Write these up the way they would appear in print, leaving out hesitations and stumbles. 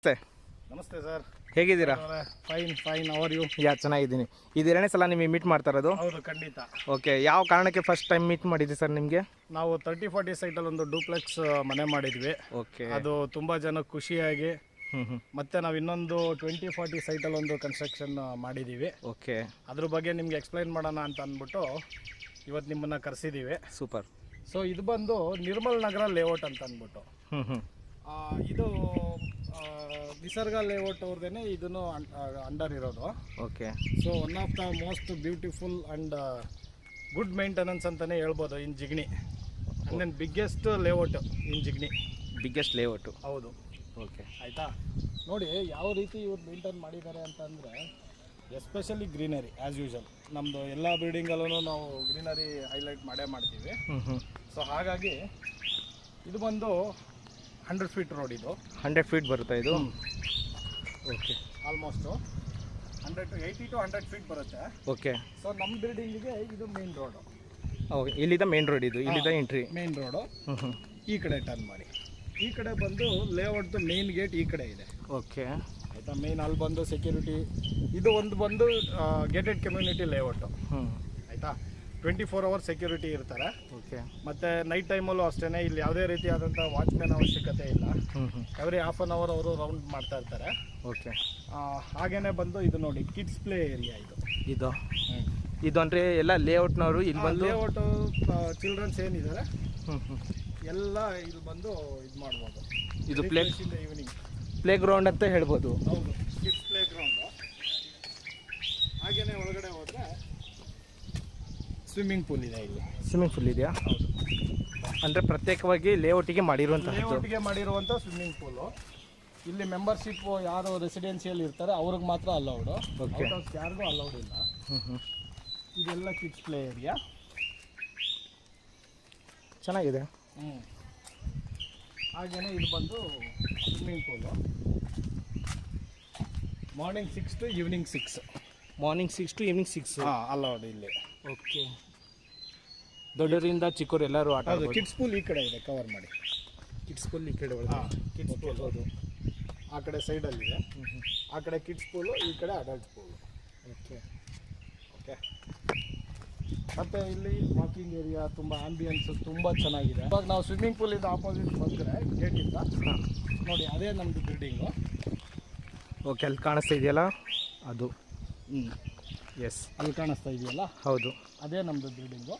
ನಮಸ್ತೆ ಸರ್, ಹೇಗಿದ್ದೀರಾ? Fine how are you? ಚೆನ್ನಾಗಿದ್ದೀನಿ. ಇದು ಎರಡನೇ ಸಲ ನಿಮಗೆ ಮೀಟ್ ಮಾಡ್ತಾ ಇರೋದು? ಹೌದು, ಖಂಡಿತ. ಓಕೆ, ಯಾವ ಕಾರಣಕ್ಕೆ ಫಸ್ಟ್ ಟೈಮ್ ಮೀಟ್ ಮಾಡಿದ್ವಿ ಸರ್ ನಿಮಗೆ? ನಾವು 30-40 ಸೈಟಲ್ಲಿ ಒಂದು ಡೂಪ್ಲೆಕ್ಸ್ ಮನೆ ಮಾಡಿದ್ವಿ. ಓಕೆ, ಅದು ತುಂಬ ಜನ ಖುಷಿಯಾಗಿ ಮತ್ತೆ ನಾವು ಇನ್ನೊಂದು 20-40 ಸೈಟಲ್ಲಿ ಒಂದು ಕನ್ಸ್ಟ್ರಕ್ಷನ್ ಮಾಡಿದ್ದೀವಿ. ಓಕೆ, ಅದ್ರ ಬಗ್ಗೆ ನಿಮ್ಗೆ ಎಕ್ಸ್ಪ್ಲೈನ್ ಮಾಡೋಣ ಅಂತ ಅಂದ್ಬಿಟ್ಟು ಇವತ್ತು ನಿಮ್ಮನ್ನು ಕರೆಸಿದ್ದೀವಿ. ಸೂಪರ್. ಸೊ ಇದು ಬಂದು ನಿರ್ಮಲ್ ನಗರ ಲೇಔಟ್ ಅಂತ ಅಂದ್ಬಿಟ್ಟು, ಇದು ನಿಸರ್ಗ ಲೇಔಟ್ ಅವ್ರದ್ದೇನೆ ಇದನ್ನು ಅಂಡರ್ ಇರೋದು. Okay, so one of the most beautiful and good maintenance ಅಂತಲೇ ಹೇಳ್ಬೋದು in Jigani. And biggest layout in Jigani. Biggest layout? ಹೌದು. ಓಕೆ, ಆಯಿತಾ. ನೋಡಿ ಯಾವ ರೀತಿ ಇವ್ರು ಮೇಂಟೈನ್ ಮಾಡಿದ್ದಾರೆ ಅಂತಂದರೆ, ಎಸ್ಪೆಷಲಿ ಗ್ರೀನರಿ ಆ್ಯಸ್ ಯೂಶಲ್. ನಮ್ಮದು ಎಲ್ಲ ಬಿಲ್ಡಿಂಗಲ್ಲೂ ನಾವು ಗ್ರೀನರಿ ಹೈಲೈಟ್ ಮಾಡೇ ಮಾಡ್ತೀವಿ. ಸೊ ಹಾಗಾಗಿ ಇದು ಬಂದು 100 ಫೀಟ್ ರೋಡ್. ಇದು 100 ಫೀಟ್ ಬರುತ್ತಾ ಇದು? ಓಕೆ, ಆಲ್ಮೋಸ್ಟು 80 to 100 ಫೀಟ್ ಬರುತ್ತೆ. ಓಕೆ. ಸೊ ನಮ್ಮ ಬಿಲ್ಡಿಂಗಿಗೆ ಇದು ಮೇನ್ ರೋಡು. ಓಕೆ, ಇಲ್ಲಿಂದ ಮೇನ್ ರೋಡ್ ಇದು, ಇಲ್ಲಿಂದ ಎಂಟ್ರಿ ಮೇನ್ ರೋಡು. ಈ ಕಡೆ ಟರ್ನ್ ಮಾಡಿ. ಈ ಕಡೆ ಬಂದು ಲೇಔಟ್ದು ಮೇನ್ ಗೇಟ್ ಈ ಕಡೆ ಇದೆ. ಓಕೆ, ಆಯಿತಾ. ಮೇನ್ ಅಲ್ಲಿ ಬಂದು ಸೆಕ್ಯೂರಿಟಿ, ಇದು ಒಂದು ಬಂದು ಗೇಟೆಡ್ ಕಮ್ಯುನಿಟಿ ಲೇಔಟು. ಆಯಿತಾ. 24 hours ಸೆಕ್ಯೂರಿಟಿ ಇರ್ತಾರೆ. ಓಕೆ. ಮತ್ತು ನೈಟ್ ಟೈಮಲ್ಲೂ ಅಷ್ಟೇ, ಇಲ್ಲಿ ಯಾವುದೇ ರೀತಿಯಾದಂಥ ವಾಚ್ಮ್ಯಾನ್ ಅವಶ್ಯಕತೆ ಇಲ್ಲ. ಎವ್ರಿ ಹಾಫ್ ಆನ್ ಅವರ್ ಅವರು ರೌಂಡ್ ಮಾಡ್ತಾ ಇರ್ತಾರೆ. ಓಕೆ. ಹಾಗೇನೆ ಬಂದು ಇದು ನೋಡಿ, ಕಿಡ್ಸ್ ಪ್ಲೇ ಏರಿಯಾ ಇದು. ಇದು ಅಂದರೆ ಎಲ್ಲ ಲೇಔಟ್ನವರು ಇಲ್ಲಿ ಬಂದು ಲೇಔಟು ಚಿಲ್ಡ್ರನ್ಸ್ ಏನಿದ್ದಾರೆ ಎಲ್ಲ ಇಲ್ಲಿ ಬಂದು ಇದು ಮಾಡ್ಬೋದು. ಇದು ಈವ್ನಿಂಗ್ ಪ್ಲೇ ಗ್ರೌಂಡ್ ಅಂತ ಹೇಳ್ಬೋದು. ಹೌದು, ಕಿಡ್ಸ್ ಪ್ಲೇ ಗ್ರೌಂಡು. ಹಾಗೇನೆ ಒಳಗಡೆ ಹೋದರೆ ಸ್ವಿಮ್ಮಿಂಗ್ ಪೂಲ್ ಇದೆ. ಇಲ್ಲಿ ಸ್ವಿಮ್ಮಿಂಗ್ ಪೂಲ್ ಇದೆಯಾ? ಹೌದು. ಅಂದರೆ ಪ್ರತ್ಯಾಗವಾಗಿ ಲೇಔಟಿಗೆ ಮಾಡಿರುವಂಥ ಸ್ವಿಮ್ಮಿಂಗ್ ಪೂಲು. ಇಲ್ಲಿ ಮೆಂಬರ್ಶಿಪ್ ಯಾರು ರೆಸಿಡೆನ್ಸಿಯಲ್ ಇರ್ತಾರೆ ಅವ್ರಿಗೆ ಮಾತ್ರ ಅಲೌಡು. ಓಕೆ, ಯಾರಿಗೂ ಅಲೌಡ್ ಇಲ್ಲ. ಇದೆಲ್ಲ ಕಿಡ್ಸ್ ಪ್ಲೇ ಏರಿಯಾ. ಚೆನ್ನಾಗಿದೆ. ಹಾಗೆಯೇ ಇದು ಬಂದು swimming pool. Morning 6 to evening 6. Morning 6 to evening 6 allowed ಇಲ್ಲಿ. ಓಕೆ. ದೊಡ್ಡರಿಂದ ಚಿಕ್ಕವರು ಎಲ್ಲರೂ ಆಟ ಆಡೋದು. ಕಿಡ್ಸ್ ಪೂಲ್ ಈ ಕಡೆ ಇದೆ, ಕವರ್ ಮಾಡಿ. ಕಿಡ್ಸ್ ಪೂಲ್ ಈ ಕಡೆ ಕಿಡ್ಸ್ ಪೂಲ್ ಹೌದು, ಆ ಕಡೆ ಸೈಡಲ್ಲಿದೆ. ಆ ಕಡೆ ಕಿಡ್ಸ್ ಪೂಲು, ಈ ಕಡೆ ಅಡಲ್ಟ್ ಪೂಲು. ಓಕೆ. ಓಕೆ. ಮತ್ತು ಇಲ್ಲಿ ವಾಕಿಂಗ್ ಏರಿಯಾ, ತುಂಬ ಆಂಬಿಯನ್ಸ್ ತುಂಬ ಚೆನ್ನಾಗಿದೆ. ಇವಾಗ ನಾವು ಸ್ವಿಮ್ಮಿಂಗ್ ಪೂಲಿಂದ ಆಪೋಸಿಟ್ ಬಂದರೆ ಗೇಟಿಂದ ನೋಡಿ, ಅದೇ ನಮ್ಮದು ಬಿಲ್ಡಿಂಗು. ಓಕೆ, ಅಲ್ಲಿ ಕಾಣಿಸ್ತಾ ಇದೆಯಲ್ಲ ಅದು? ಎಸ್, ಅಲ್ಲಿ ಕಾಣಿಸ್ತಾ ಇದೆಯಲ್ಲ? ಹೌದು, ಅದೇ ನಮ್ಮದು ಬಿಲ್ಡಿಂಗು.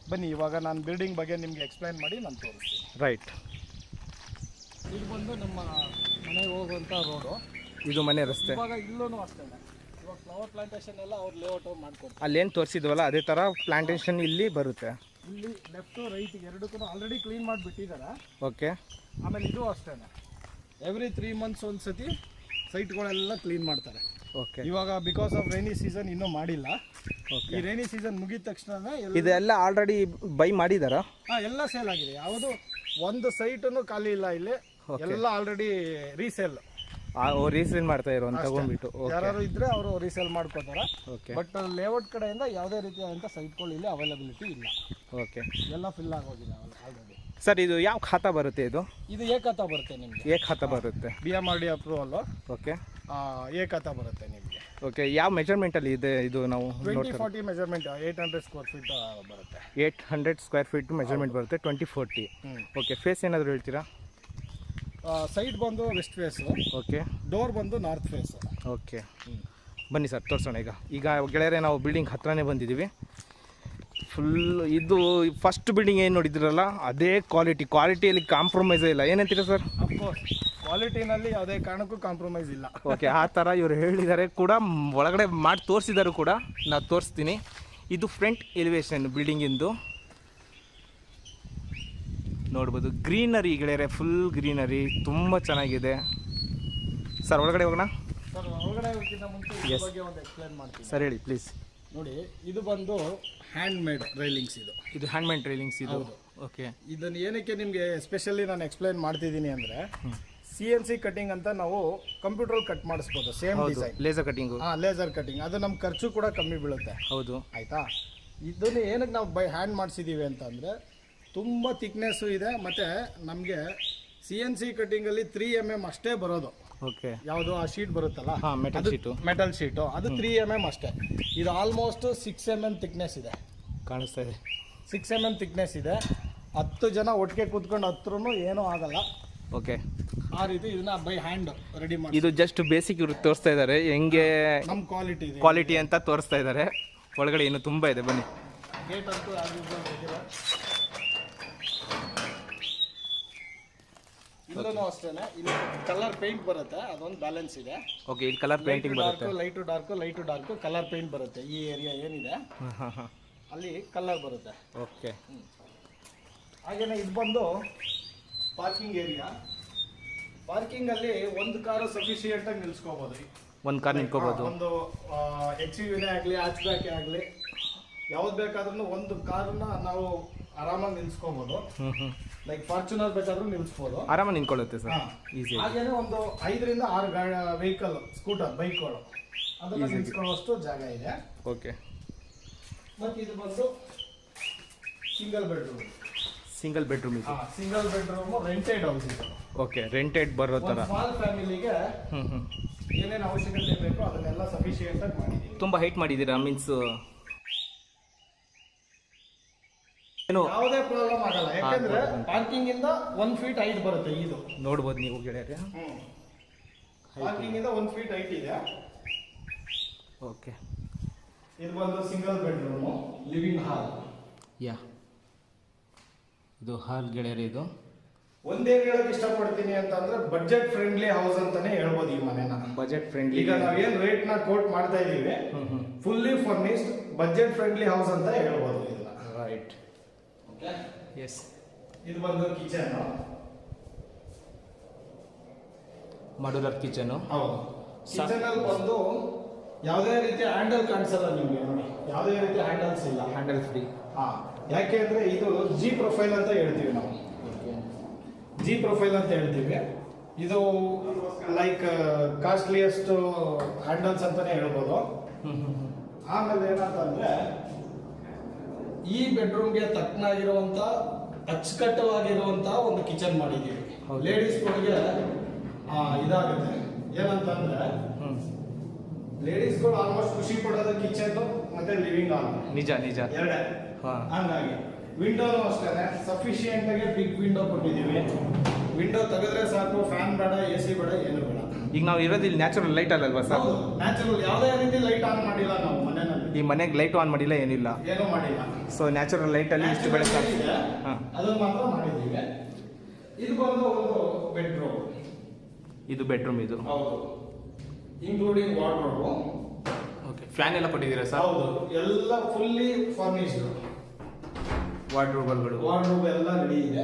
ಬನ್ನಿ, ಇವಾಗ ನಾನು ಬಿಲ್ಡಿಂಗ್ ಬಗ್ಗೆ ನಿಮಗೆ ಎಕ್ಸ್ಪ್ಲೈನ್ ಮಾಡಿ ನಾನು ತೋರಿಸ್ತೀನಿ. ರೈಟ್. ಇದು ಬಂದು ನಮ್ಮ ಮನೆಗೆ ಹೋಗುವಂಥ ರೋಡು. ಇದು ಮನೆ ರಸ್ತೆ. ಇವಾಗ ಇಲ್ಲೂ ಅಷ್ಟೇ, ಇವಾಗ ಫ್ಲವರ್ ಪ್ಲಾಂಟೇಶನ್ ಎಲ್ಲ ಅವ್ರು ಲೇಔಟ್ ಮಾಡ್ಕೊಡ್ತಾರೆ. ಅಲ್ಲೇನು ತೋರಿಸಿದ್ವಲ್ಲ ಅದೇ ಥರ ಪ್ಲಾಂಟೇಶನ್ ಇಲ್ಲಿ ಬರುತ್ತೆ. ಇಲ್ಲಿ ಲೆಫ್ಟು ರೈಟ್ ಎರಡಕ್ಕೂ ಆಲ್ರೆಡಿ ಕ್ಲೀನ್ ಮಾಡಿಬಿಟ್ಟಿದ್ದಾರೆ. ಓಕೆ. ಆಮೇಲೆ ಇದು ಅಷ್ಟೇ, ಎವ್ರಿ 3 months ಒಂದ್ಸತಿ ಸೈಟ್ಗಳೆಲ್ಲ ಕ್ಲೀನ್ ಮಾಡ್ತಾರೆ. ಓಕೆ. ಇವಾಗ ಬಿಕಾಸ್ ಆಫ್ ರೈನಿ ಸೀಸನ್ ಇನ್ನೂ ಮಾಡಿಲ್ಲ. ಓಕೆ. ಈ ರೈನಿ ಸೀಸನ್ ಮುಗಿದ ತಕ್ಷಣ ಇದೆಲ್ಲ ಆಲ್ರೆಡಿ ಬೈ ಮಾಡಿದಾರಾ? ಎಲ್ಲ ಸೇಲ್ ಆಗಿದೆ. ಯಾವುದು ಒಂದು ಸೈಟನ್ನು ಖಾಲಿ ಇಲ್ಲ ಇಲ್ಲಿ, ಎಲ್ಲ ಆಲ್ರೆಡಿ ರೀಸೇಲ್. ರೀಸೇಲ್ ಮಾಡ್ತಾ ಇರೋ ತಗೊಂಡ್ಬಿಟ್ಟು ಯಾರು ಇದ್ರೆ ಅವರು ರೀಸೇಲ್ ಮಾಡ್ಕೋತಾರೆ. ಓಕೆ. ಬಟ್ ಲೇಔಟ್ ಕಡೆಯಿಂದ ಯಾವುದೇ ರೀತಿಯಾದಂಥ ಸೈಟ್ಗಳು ಇಲ್ಲಿ ಅವೈಲಬಿಲಿಟಿ ಇಲ್ಲ. ಓಕೆ. ಎಲ್ಲ ಫಿಲ್ ಆಗೋಗಿದೆ ಆಲ್ರೆಡಿ. ಸರ್, ಇದು ಯಾವ ಖಾತಾ ಬರುತ್ತೆ? ಇದು ಏಕತಾ ಬರುತ್ತೆ ನಿಮಗೆ. ಏಕಖಾತಾ ಬರುತ್ತೆ. BMRD approval. ಓಕೆ. ಏಕತಾ ಬರುತ್ತೆ ನಿಮಗೆ. ಓಕೆ. ಯಾವ ಮೆಜರ್ಮೆಂಟಲ್ಲಿ ಇದೆ ಇದು? ನಾವು 20-40 ಮೆಜರ್ಮೆಂಟ್, 800 ಸ್ಕ್ವೇರ್ ಫೀಟ್ ಬರುತ್ತೆ. 800 ಸ್ಕ್ವೇರ್ ಫೀಟ್ ಮೆಜರ್ಮೆಂಟ್ ಬರುತ್ತೆ. 20-40. ಓಕೆ. ಫೇಸ್ ಏನಾದರೂ ಹೇಳ್ತೀರಾ? ಸೈಡ್ ಬಂದು ವೆಸ್ಟ್ ಫೇಸು. ಓಕೆ. ಡೋರ್ ಬಂದು ನಾರ್ತ್ ಫೇಸು. ಓಕೆ. ಬನ್ನಿ ಸರ್, ತೋರಿಸೋಣ. ಈಗ ಗೆಳೆಯರೆ, ನಾವು ಬಿಲ್ಡಿಂಗ್ ಹತ್ರನೇ ಬಂದಿದ್ದೀವಿ. ಫುಲ್ ಇದು ಫಸ್ಟ್ ಬಿಲ್ಡಿಂಗ್ ಏನು ನೋಡಿದ್ರಲ್ಲ ಅದೇ ಕ್ವಾಲಿಟಿಯಲ್ಲಿ ಕಾಂಪ್ರಮೈಸೇ ಇಲ್ಲ. ಏನಂತೀರಾ ಸರ್? ಅಫ್ಕೋರ್ಸ್, ಕ್ವಾಲಿಟಿನಲ್ಲಿ ಯಾವುದೇ ಕಾರಣಕ್ಕೂ ಕಾಂಪ್ರಮೈಸ್ ಇಲ್ಲ. ಓಕೆ. ಆ ಥರ ಇವರು ಹೇಳಿದ್ದಾರೆ ಕೂಡ, ಒಳಗಡೆ ಮಾಡಿ ತೋರಿಸಿದ್ದಾರೆ ಕೂಡ. ನಾನು ತೋರಿಸ್ತೀನಿ. ಇದು ಫ್ರಂಟ್ ಎಲಿವೇಶನ್ ಬಿಲ್ಡಿಂಗಿಂದು ನೋಡ್ಬೋದು. ಗ್ರೀನರಿ ಗೆಳೆಯರೆ, ಫುಲ್ ಗ್ರೀನರಿ, ತುಂಬ ಚೆನ್ನಾಗಿದೆ. ಸರ್, ಒಳಗಡೆ ಹೋಗೋಣ? ಸರ್, ಒಳಗಡೆ ಹೋಗೋಕ್ಕಿಂತ ಮುಂಚೆ ಬಗ್ಗೆ ಒಂದು ಎಕ್ಸ್ಪ್ಲೇನ್ ಮಾಡ್ತೀನಿ. ಸರ್, ಹೇಳಿ ಪ್ಲೀಸ್. ನೋಡಿ, ಇದು ಬಂದು ಹ್ಯಾಂಡ್ ಮೇಡ್ ರೈಲಿಂಗ್ಸ್. ಇದು ಹ್ಯಾಂಡ್ ಮೇಡ್ ರೈಲಿಂಗ್ಸ್ ಇದು. ಓಕೆ. ಇದನ್ನು ಏನಕ್ಕೆ ನಿಮಗೆ ಎಸ್ಪೆಷಲಿ ನಾನು ಎಕ್ಸ್ಪ್ಲೈನ್ ಮಾಡ್ತಿದ್ದೀನಿ ಅಂದರೆ, CNC ಕಟಿಂಗ್ ಅಂತ ನಾವು ಕಂಪ್ಯೂಟರ್ ಕಟ್ ಮಾಡಿಸ್ಬೋದು. Same design laser cutting. Laser cutting. ಅದು ನಮ್ಮ ಖರ್ಚು ಕೂಡ ಕಮ್ಮಿ ಬೀಳುತ್ತೆ. ಹೌದು. ಆಯಿತಾ. ಇದನ್ನು ಏನಕ್ಕೆ ನಾವು ಬೈ ಹ್ಯಾಂಡ್ ಮಾಡಿಸಿದ್ದೀವಿ ಅಂತಂದರೆ, ತುಂಬ ಥಿಕ್ನೆಸ್ಸು ಇದೆ. ಮತ್ತು ನಮಗೆ CNC ಕಟಿಂಗಲ್ಲಿ 3 mm ಅಷ್ಟೇ ಬರೋದು. ಓಕೆ. ಯಾವುದು ಆ ಶೀಟ್ ಬರುತ್ತಲ್ಲ, ಹಾಂ, ಮೆಟಲ್ ಶೀಟು. ಮೆಟಲ್ ಶೀಟು ಅದು 3 mm ಅಷ್ಟೇ. ಇದು ಆಲ್ಮೋಸ್ಟ್ 6 mm ಥಿಕ್ನೆಸ್ ಇದೆ. ಕಾಣಿಸ್ತಾ ಇದೆ. 6 mm ಥಿಕ್ನೆಸ್ ಇದೆ. 10 ಜನ ಒಟ್ಟಿಗೆ ಕೂತ್ಕೊಂಡು ಹತ್ರೂ ಏನೂ ಆಗಲ್ಲ. ಓಕೆ. ಆ ರೀತಿ ಇದನ್ನ ಬೈ ಹ್ಯಾಂಡ್ ರೆಡಿ ಮಾಡಿ. ಇದು ಜಸ್ಟ್ ಬೇಸಿಕ್ ಇವ್ರು ತೋರಿಸ್ತಾ ಇದ್ದಾರೆ ಹೆಂಗೆ ನಮ್ಮ ಕ್ವಾಲಿಟಿ ಇದೆ, ಕ್ವಾಲಿಟಿ ಅಂತ ತೋರಿಸ್ತಾ ಇದ್ದಾರೆ. ಒಳಗಡೆ ಇನ್ನು ತುಂಬ ಇದೆ, ಬನ್ನಿ. ಗೇಟ್ ಅಂತೂ ಇಲ್ಲೂ ಅಷ್ಟೇನೆ. ಇಲ್ಲಿ ಕಲರ್ ಪೇಂಟ್ ಬರುತ್ತೆ, ಅದೊಂದು ಬ್ಯಾಲೆನ್ಸ್ ಇದೆ. ಓಕೆ. ಇಲ್ಲಿ ಕಲರ್ ಪೇಂಟಿಂಗ್ ಬರುತ್ತೆ. ಲೈಟು ಡಾರ್ಕು ಕಲರ್ ಪೇಂಟ್ ಬರುತ್ತೆ. ಈ ಏರಿಯಾ ಏನಿದೆ ಅಲ್ಲಿ ಕಲರ್ ಬರುತ್ತೆ. ಓಕೆ. ಹಾಗೇನೆ ಇದು ಬಂದು ಪಾರ್ಕಿಂಗ್ ಏರಿಯಾ. ಪಾರ್ಕಿಂಗ್ ಅಲ್ಲಿ ಒಂದು ಕಾರು ಸಫಿಶಿಯೆಂಟ್ ಆಗಿ ನಿಲ್ಸ್ಕೋಬಹುದು. ಒಂದು ಕಾರ್ ನಿಂತ್ಕೋಬಹುದು. ಒಂದು XUV ಆಗಲಿ, ಹ್ಯಾಚ್ ಬ್ಯಾಕ್ ಆಗಲಿ, ಯಾವ್ದು ಬೇಕಾದ್ರೂ ಒಂದು ಕಾರನ್ನ ನಾವು ಆರಾಮಾಗಿ ನಿಲ್ಸ್ಕೋಬಹುದು. ಲೈಕ್ ಫಾರ್ಚುನರ್ ಬೇಕಾದ್ರೂ ನಿಲ್ಸ್ಬೋದು, ಆರಾಮಾಗಿ ನಿಂತ್ಕೊಳ್ಳುತ್ತೆ ಸರ್, ಈಸಿ. ಹಾಗೇನೆ ಒಂದು 5 ರಿಂದ 6 ವೆಹಿಕಲ್, ಸ್ಕೂಟರ್, ಬೈಕ್ಗಳು ಅದನ್ನ ನಿಲ್ಸ್ಕೊಳ್ಳೋಷ್ಟು ಜಾಗ ಇದೆ. ಓಕೆ. ಮತ್ತೆ ಇದು ಬಂದು ಸಿಂಗಲ್ ಬೆಡ್ರೂಮ್. ಸಿಂಗಲ್ ಬೆಡ್ರೂಮ್ ಇದೆ. ಸಿಂಗಲ್ ಬೆಡ್ರೂಮ್ ರೆಂಟೆಡ್ ಹೌಸ್ ಇದು. ಓಕೆ. ರೆಂಟೆಡ್ ಬರೋ ಥರ. ಸ್ಮಾಲ್ ಫ್ಯಾಮಿಲಿಗೆ ಏನೇನು ಅವಶ್ಯಕತೆ ಬೇಕೋ ಅದನ್ನೆಲ್ಲ ಸಫಿಶಿಯೆಂಟ್ ಆಗಿ ಮಾಡಿದ್ದೀವಿ. ತುಂಬ ಹೈಟ್ ಮಾಡಿದ್ದೀರಾ, ಮೀನ್ಸ್ ಏನು ಯಾವುದೇ ಪ್ರಾಬ್ಲಮ್ ಆಗಲ್ಲ. ಯಾಕಂದ್ರೆ ಪಾರ್ಕಿಂಗ್ ಇಂದ 1 ಫೀಟ್ ಹೈಟ್ ಬರುತ್ತೆ. ಇದು ನೋಡ್ಬೋದು ನೀವು ಗೆಳೆಯರೆ. ಪಾರ್ಕಿಂಗ್ ಇಂದ 1 ಫೀಟ್ ಹೈಟ್ ಇದೆ. ಓಕೆ. ಇದು ಬಂದು ಸಿಂಗಲ್ ಬೆಡ್ರೂಮ್, ಲಿವಿಂಗ್ ಹಾಲ್. ಯಾ, ಇದು ಹಾಲ್ ಗೆಳೆಯರೆ. ಇದು ಒಂದೇನು ಹೇಳಕ್ ಇಷ್ಟಪಡ್ತೀನಿ ಅಂತಂದ್ರೆ ಬಜೆಟ್ ಫ್ರೆಂಡ್ಲಿ ಹೌಸ್ ಅಂತಾನೆ ಹೇಳ್ಬೋದು ಈ ಮನೆನ. Budget friendly. ಈಗ ನಾವೇನ್ ರೇಟ್ ನ ಕೋಟ್ ಮಾಡ್ತಾ ಇದೀವಿ, fully furnished budget friendly house ಅಂತ ಹೇಳ್ಬೋದು ಇದನ್ನ. ರೈಟ್. ಎಸ್. ಇದು ಬಂದು ಕಿಚನ್, ಮಾಡ್ಯುಲರ್ ಕಿಚನ್. ಹೌದು. ಕಿಚನ್ ಅಲ್ಲಿ ಬಂದು ಯಾವುದೇ ರೀತಿ ಹ್ಯಾಂಡಲ್ ಕಾಣಿಸಲ್ಲ ನಿಮ್ಗೆ. ನೋಡಿ, ಯಾವುದೇ ರೀತಿ ಹ್ಯಾಂಡಲ್ಸ್ ಇಲ್ಲ, ಹ್ಯಾಂಡಲ್ ಫ್ರೀ. ಯಾಕೆ ಅಂದ್ರೆ ಇದು G ಪ್ರೊಫೈಲ್ ಅಂತ ಹೇಳ್ತೀವಿ ನಾವು. G ಪ್ರೊಫೈಲ್ ಅಂತ ಹೇಳ್ತೀವಿ. ಇದು ಲೈಕ್ ಕಾಸ್ಟ್ಲಿಯಸ್ಟ್ ಹ್ಯಾಂಡಲ್ಸ್ ಅಂತಾನೆ ಹೇಳ್ಬೋದು. ಆಮೇಲೆ ಏನಂತಂದ್ರೆ ಈ ಬೆಡ್ರೂಮ್ಗೆ ತಕ್ಕನಾಗಿರುವಂತ ಅಚ್ಚುಕಟ್ಟವಾಗಿರುವಂತ ಒಂದು ಕಿಚನ್ ಮಾಡಿದ್ದೀವಿ. ಲೇಡೀಸ್ಗಳಿಗೆ ಇದಾಗುತ್ತೆ. ಏನಂತಂದ್ರೆ ಲೇಡೀಸ್ಗಳು ಆಲ್ಮೋಸ್ಟ್ ಖುಷಿ ಪಡೋದು ಕಿಚನ್ ಮತ್ತೆ ಲಿವಿಂಗ್ ಹಾಲ್. ನಿಜ ನಿಜ. ಎರಡೇ. ಹಂಗಾಗಿ ವಿಂಡೋನು ಅಷ್ಟೇ ಸಫಿಶಿಯೆಂಟ್ ಆಗಿ ಬಿಗ್ ವಿಂಡೋ ಕೊಟ್ಟಿದ್ದೀವಿ. ವಿಂಡೋ ತೆಗೆದ್ರೆ ಸಾಕು, ಫ್ಯಾನ್ ಬೇಡ, AC ಬೇಡ, ಏನು ಬೇಡ. ಈಗ ನಾವು ಇರೋದು ಇಲ್ಲಿ ನ್ಯಾಚುರಲ್ ಲೈಟ್ ಅಲ್ಲಲ್ವಾ ಸರ್? ನ್ಯಾಚುರಲ್, ಯಾವುದೇ ರೀತಿ ಲೈಟ್ ಆನ್ ಮಾಡಿಲ್ಲ ನಾವು ಮನೆಯಲ್ಲಿ. ಈ ಮನೆಗೆ ಲೈಟ್ ಆನ್ ಮಾಡಿಲ್ಲ, ಏನಿಲ್ಲ, ಏನೂ ಮಾಡಿಲ್ಲ. ಸೊ ನ್ಯಾಚುರಲ್ ಲೈಟ್ ಅಲ್ಲಿ ಇಷ್ಟು ಬೆಳಕಾಗ್ತದೆ. ಅದನ್ನ ಮಾತ್ರ ಮಾಡಿದ್ದೀವಿ. ಇದು ಬಂದು ಒಂದು ಬೆಡ್ರೂಮ್. ಇದು ಬೆಡ್ರೂಮ್. ಇದು ಹೌದು, ಇನ್ಕ್ಲೂಡಿಂಗ್ ವಾರ್ಡ್ರೋಬ್. ಓಕೆ. ಫ್ಯಾನ್ ಎಲ್ಲ ಕೊಟ್ಟಿದ್ದೀರಾ ಸರ್? ಹೌದು, ಎಲ್ಲ ಫುಲ್ಲಿ ಫರ್ನಿಶ್ಡ್. ವಾರ್ಡ್ರೋಬ್ ಎಲ್ಲ ರೆಡಿ ಇದೆ.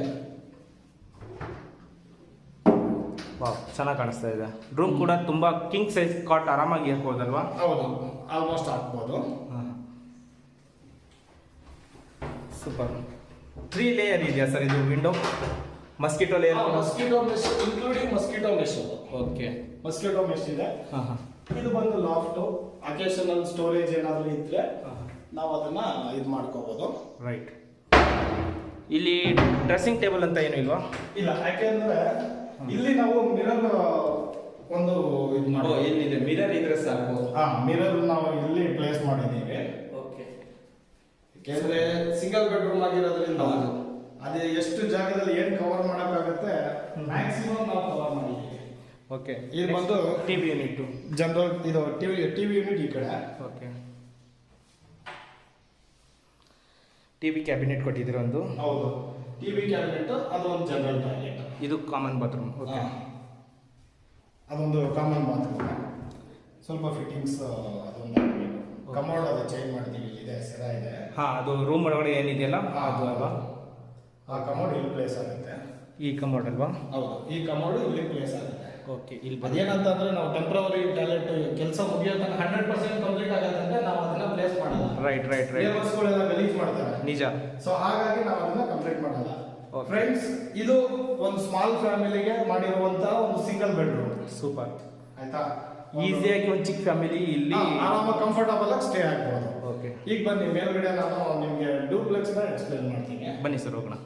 ವಾವ್, ಚೆನ್ನಾಗಿ ಕಾಣಿಸ್ತಾ ಇದೆ. ರೂಮ್ ಕೂಡ ತುಂಬಾ ಕಿಂಗ್ ಸೈಜ್ ಕಾಟ್ ಆರಾಮಾಗಿ ಹಾಕ್ಬೋದಲ್ವಾ? ಹೌದು, ಆಲ್ಮೋಸ್ಟ್ ಹಾಕ್ಬೋದು. ಸೂಪರ್. 3 ಲೇಯರ್ ಇದೆಯಾ ಸರ್ ಇದು window? Mosquito layer, mosquito mesh including mosquito mesh. Okay. Mosquito mesh ಇದೆ. ಇದು ಬಂದು ಲಾಫ್ಟ್. ಅಕೇಶನಲ್ ಸ್ಟೋರೇಜ್ ಏನಾದರೂ ಇದ್ರೆ ನಾವು ಅದನ್ನ ಇದು ಮಾಡ್ಕೋಬಹುದು. ರೈಟ್. ಇಲ್ಲಿ ಡ್ರೆಸ್ಸಿಂಗ್ ಟೇಬಲ್ ಅಂತ ಏನು ಇಲ್ವಾ? ಇಲ್ಲ, ಯಾಕೆಂದ್ರೆ ಇಲ್ಲಿ ನಾವು ಮಿರರ್ ಒಂದು ಇದು ಮಾಡಿ, ಏನಿದೆ ಮಿರರ್ ಇದ್ರೆ ಸಾಕು. ಮಿರರ್ ನಾವು ಇಲ್ಲಿ ಪ್ಲೇಸ್ ಮಾಡಿದ್ದೀವಿ. ಓಕೆ. ಯಾಕೆಂದ್ರೆ ಸಿಂಗಲ್ ಬೆಡ್ರೂಮ್ ಆಗಿರೋದ್ರಿಂದ ಅದೇ ಎಷ್ಟು ಜಾಗದಲ್ಲಿ ಏನು ಕವರ್ ಮಾಡೋಕ್ಕಾಗುತ್ತೆ ಮ್ಯಾಕ್ಸಿಮಮ್ ನಾವು ಕವರ್ ಮಾಡಿದ್ದೀವಿ. ಓಕೆ. ಇದು ಬಂದು ಟಿವಿ ಯೂನಿಟ್, ಜನರಲ್. ಇದು ಟಿವಿ ಯೂನಿಟ್ ಈ ಕಡೆ. ಓಕೆ. ಟಿವಿ ಕ್ಯಾಬಿನೆಟ್ ಕೊಟ್ಟಿದ್ದೀರ ಒಂದು. ಹೌದು, ಟಿವಿ ಕ್ಯಾಬಿನೆಟ್. ಅದು ಒಂದು ಜನರಲ್ ಟಾಯ್ಲೆಟ್. ಇದು ಕಾಮನ್ ಬಾತ್ರೂಮ್. ಓಕೆ. ಅದೊಂದು ಕಾಮನ್ ಬಾತ್ರೂಮ್. ಸ್ವಲ್ಪ ಫಿಟ್ಟಿಂಗ್ಸ್ ಅದೊಂದು ಕಮೋಡ್ ಅದು ಚೇಂಜ್ ಮಾಡ್ತೀವಿ. ಇದೆ, ಸೆರಾ ಇದೆ. ಅದು ರೂಮ್ ಒಳಗಡೆ ಏನಿದೆಯಲ್ಲ ಅದು ಅಲ್ವಾ? ಆ ಕಮೋಡ್ ಇಲ್ಲಿ ಪ್ಲೇಸ್ ಆಗುತ್ತೆ. ಈ ಕಮೋಡ್ ಅಲ್ವಾ? ಹೌದು, ಈ ಕಮೋಡ್ ಇಲ್ಲಿ ಪ್ಲೇಸ್ ಆಗುತ್ತೆ. ಓಕೆ. ಇಲ್ಲಿ ಅದೇನಂತಂದ್ರೆ ನಾವು ಟೆಂಪ್ರವರಿ ಟಾಯ್ಲೆಟ್ ಕೆಲಸ ಮುಗಿಯೋದನ್ನ 100% ಕಂಪ್ಲೀಟ್ ಆಗತ್ತಂದ್ರೆ ನಾವು ಅದನ್ನ ಪ್ಲೇಸ್ ಮಾಡಲ್ಲ. ರೈಟ್. ಲೇಬರ್ಸ್ಗಳೆಲ್ಲ ಗಲೀಜ್ ಮಾಡ್ತಾರೆ. ನಿಜ. ಸೊ ಹಾಗಾಗಿ ನಾವು ಅದನ್ನ ಕಂಪ್ಲೀಟ್ ಮಾಡಲ್ಲ. ಫ್ರೆಂಡ್ಸ್, ಇದು ಒಂದು ಸ್ಮಾಲ್ ಫ್ಯಾಮಿಲಿಗೆ ಮಾಡಿರುವಂತ ಒಂದು ಸಿಂಗಲ್ ಬೆಡ್ರೂಮ್. ಸೂಪರ್. ಆಯ್ತಾ? ಈಸಿಯಾಗಿ ಒಂದು ಚಿಕ್ಕ ಫ್ಯಾಮಿಲಿ ಇಲ್ಲಿ ಆರಾಮಾಗಿ ಕಂಫರ್ಟಬಲ್ ಆಗಿ ಸ್ಟೇ ಆಗ್ಬೋದು. ಓಕೆ. ಈಗ ಬನ್ನಿ, ಮೇಲ್ಗಡೆ ನಾನು ನಿಮಗೆ ಡೂಪ್ಲೆಕ್ಸ್ ನ ಎಕ್ಸ್ಪ್ಲೇನ್ ಮಾಡ್ತೀನಿ. ಬನ್ನಿ ಸರ್, ಹೋಗೋಣ.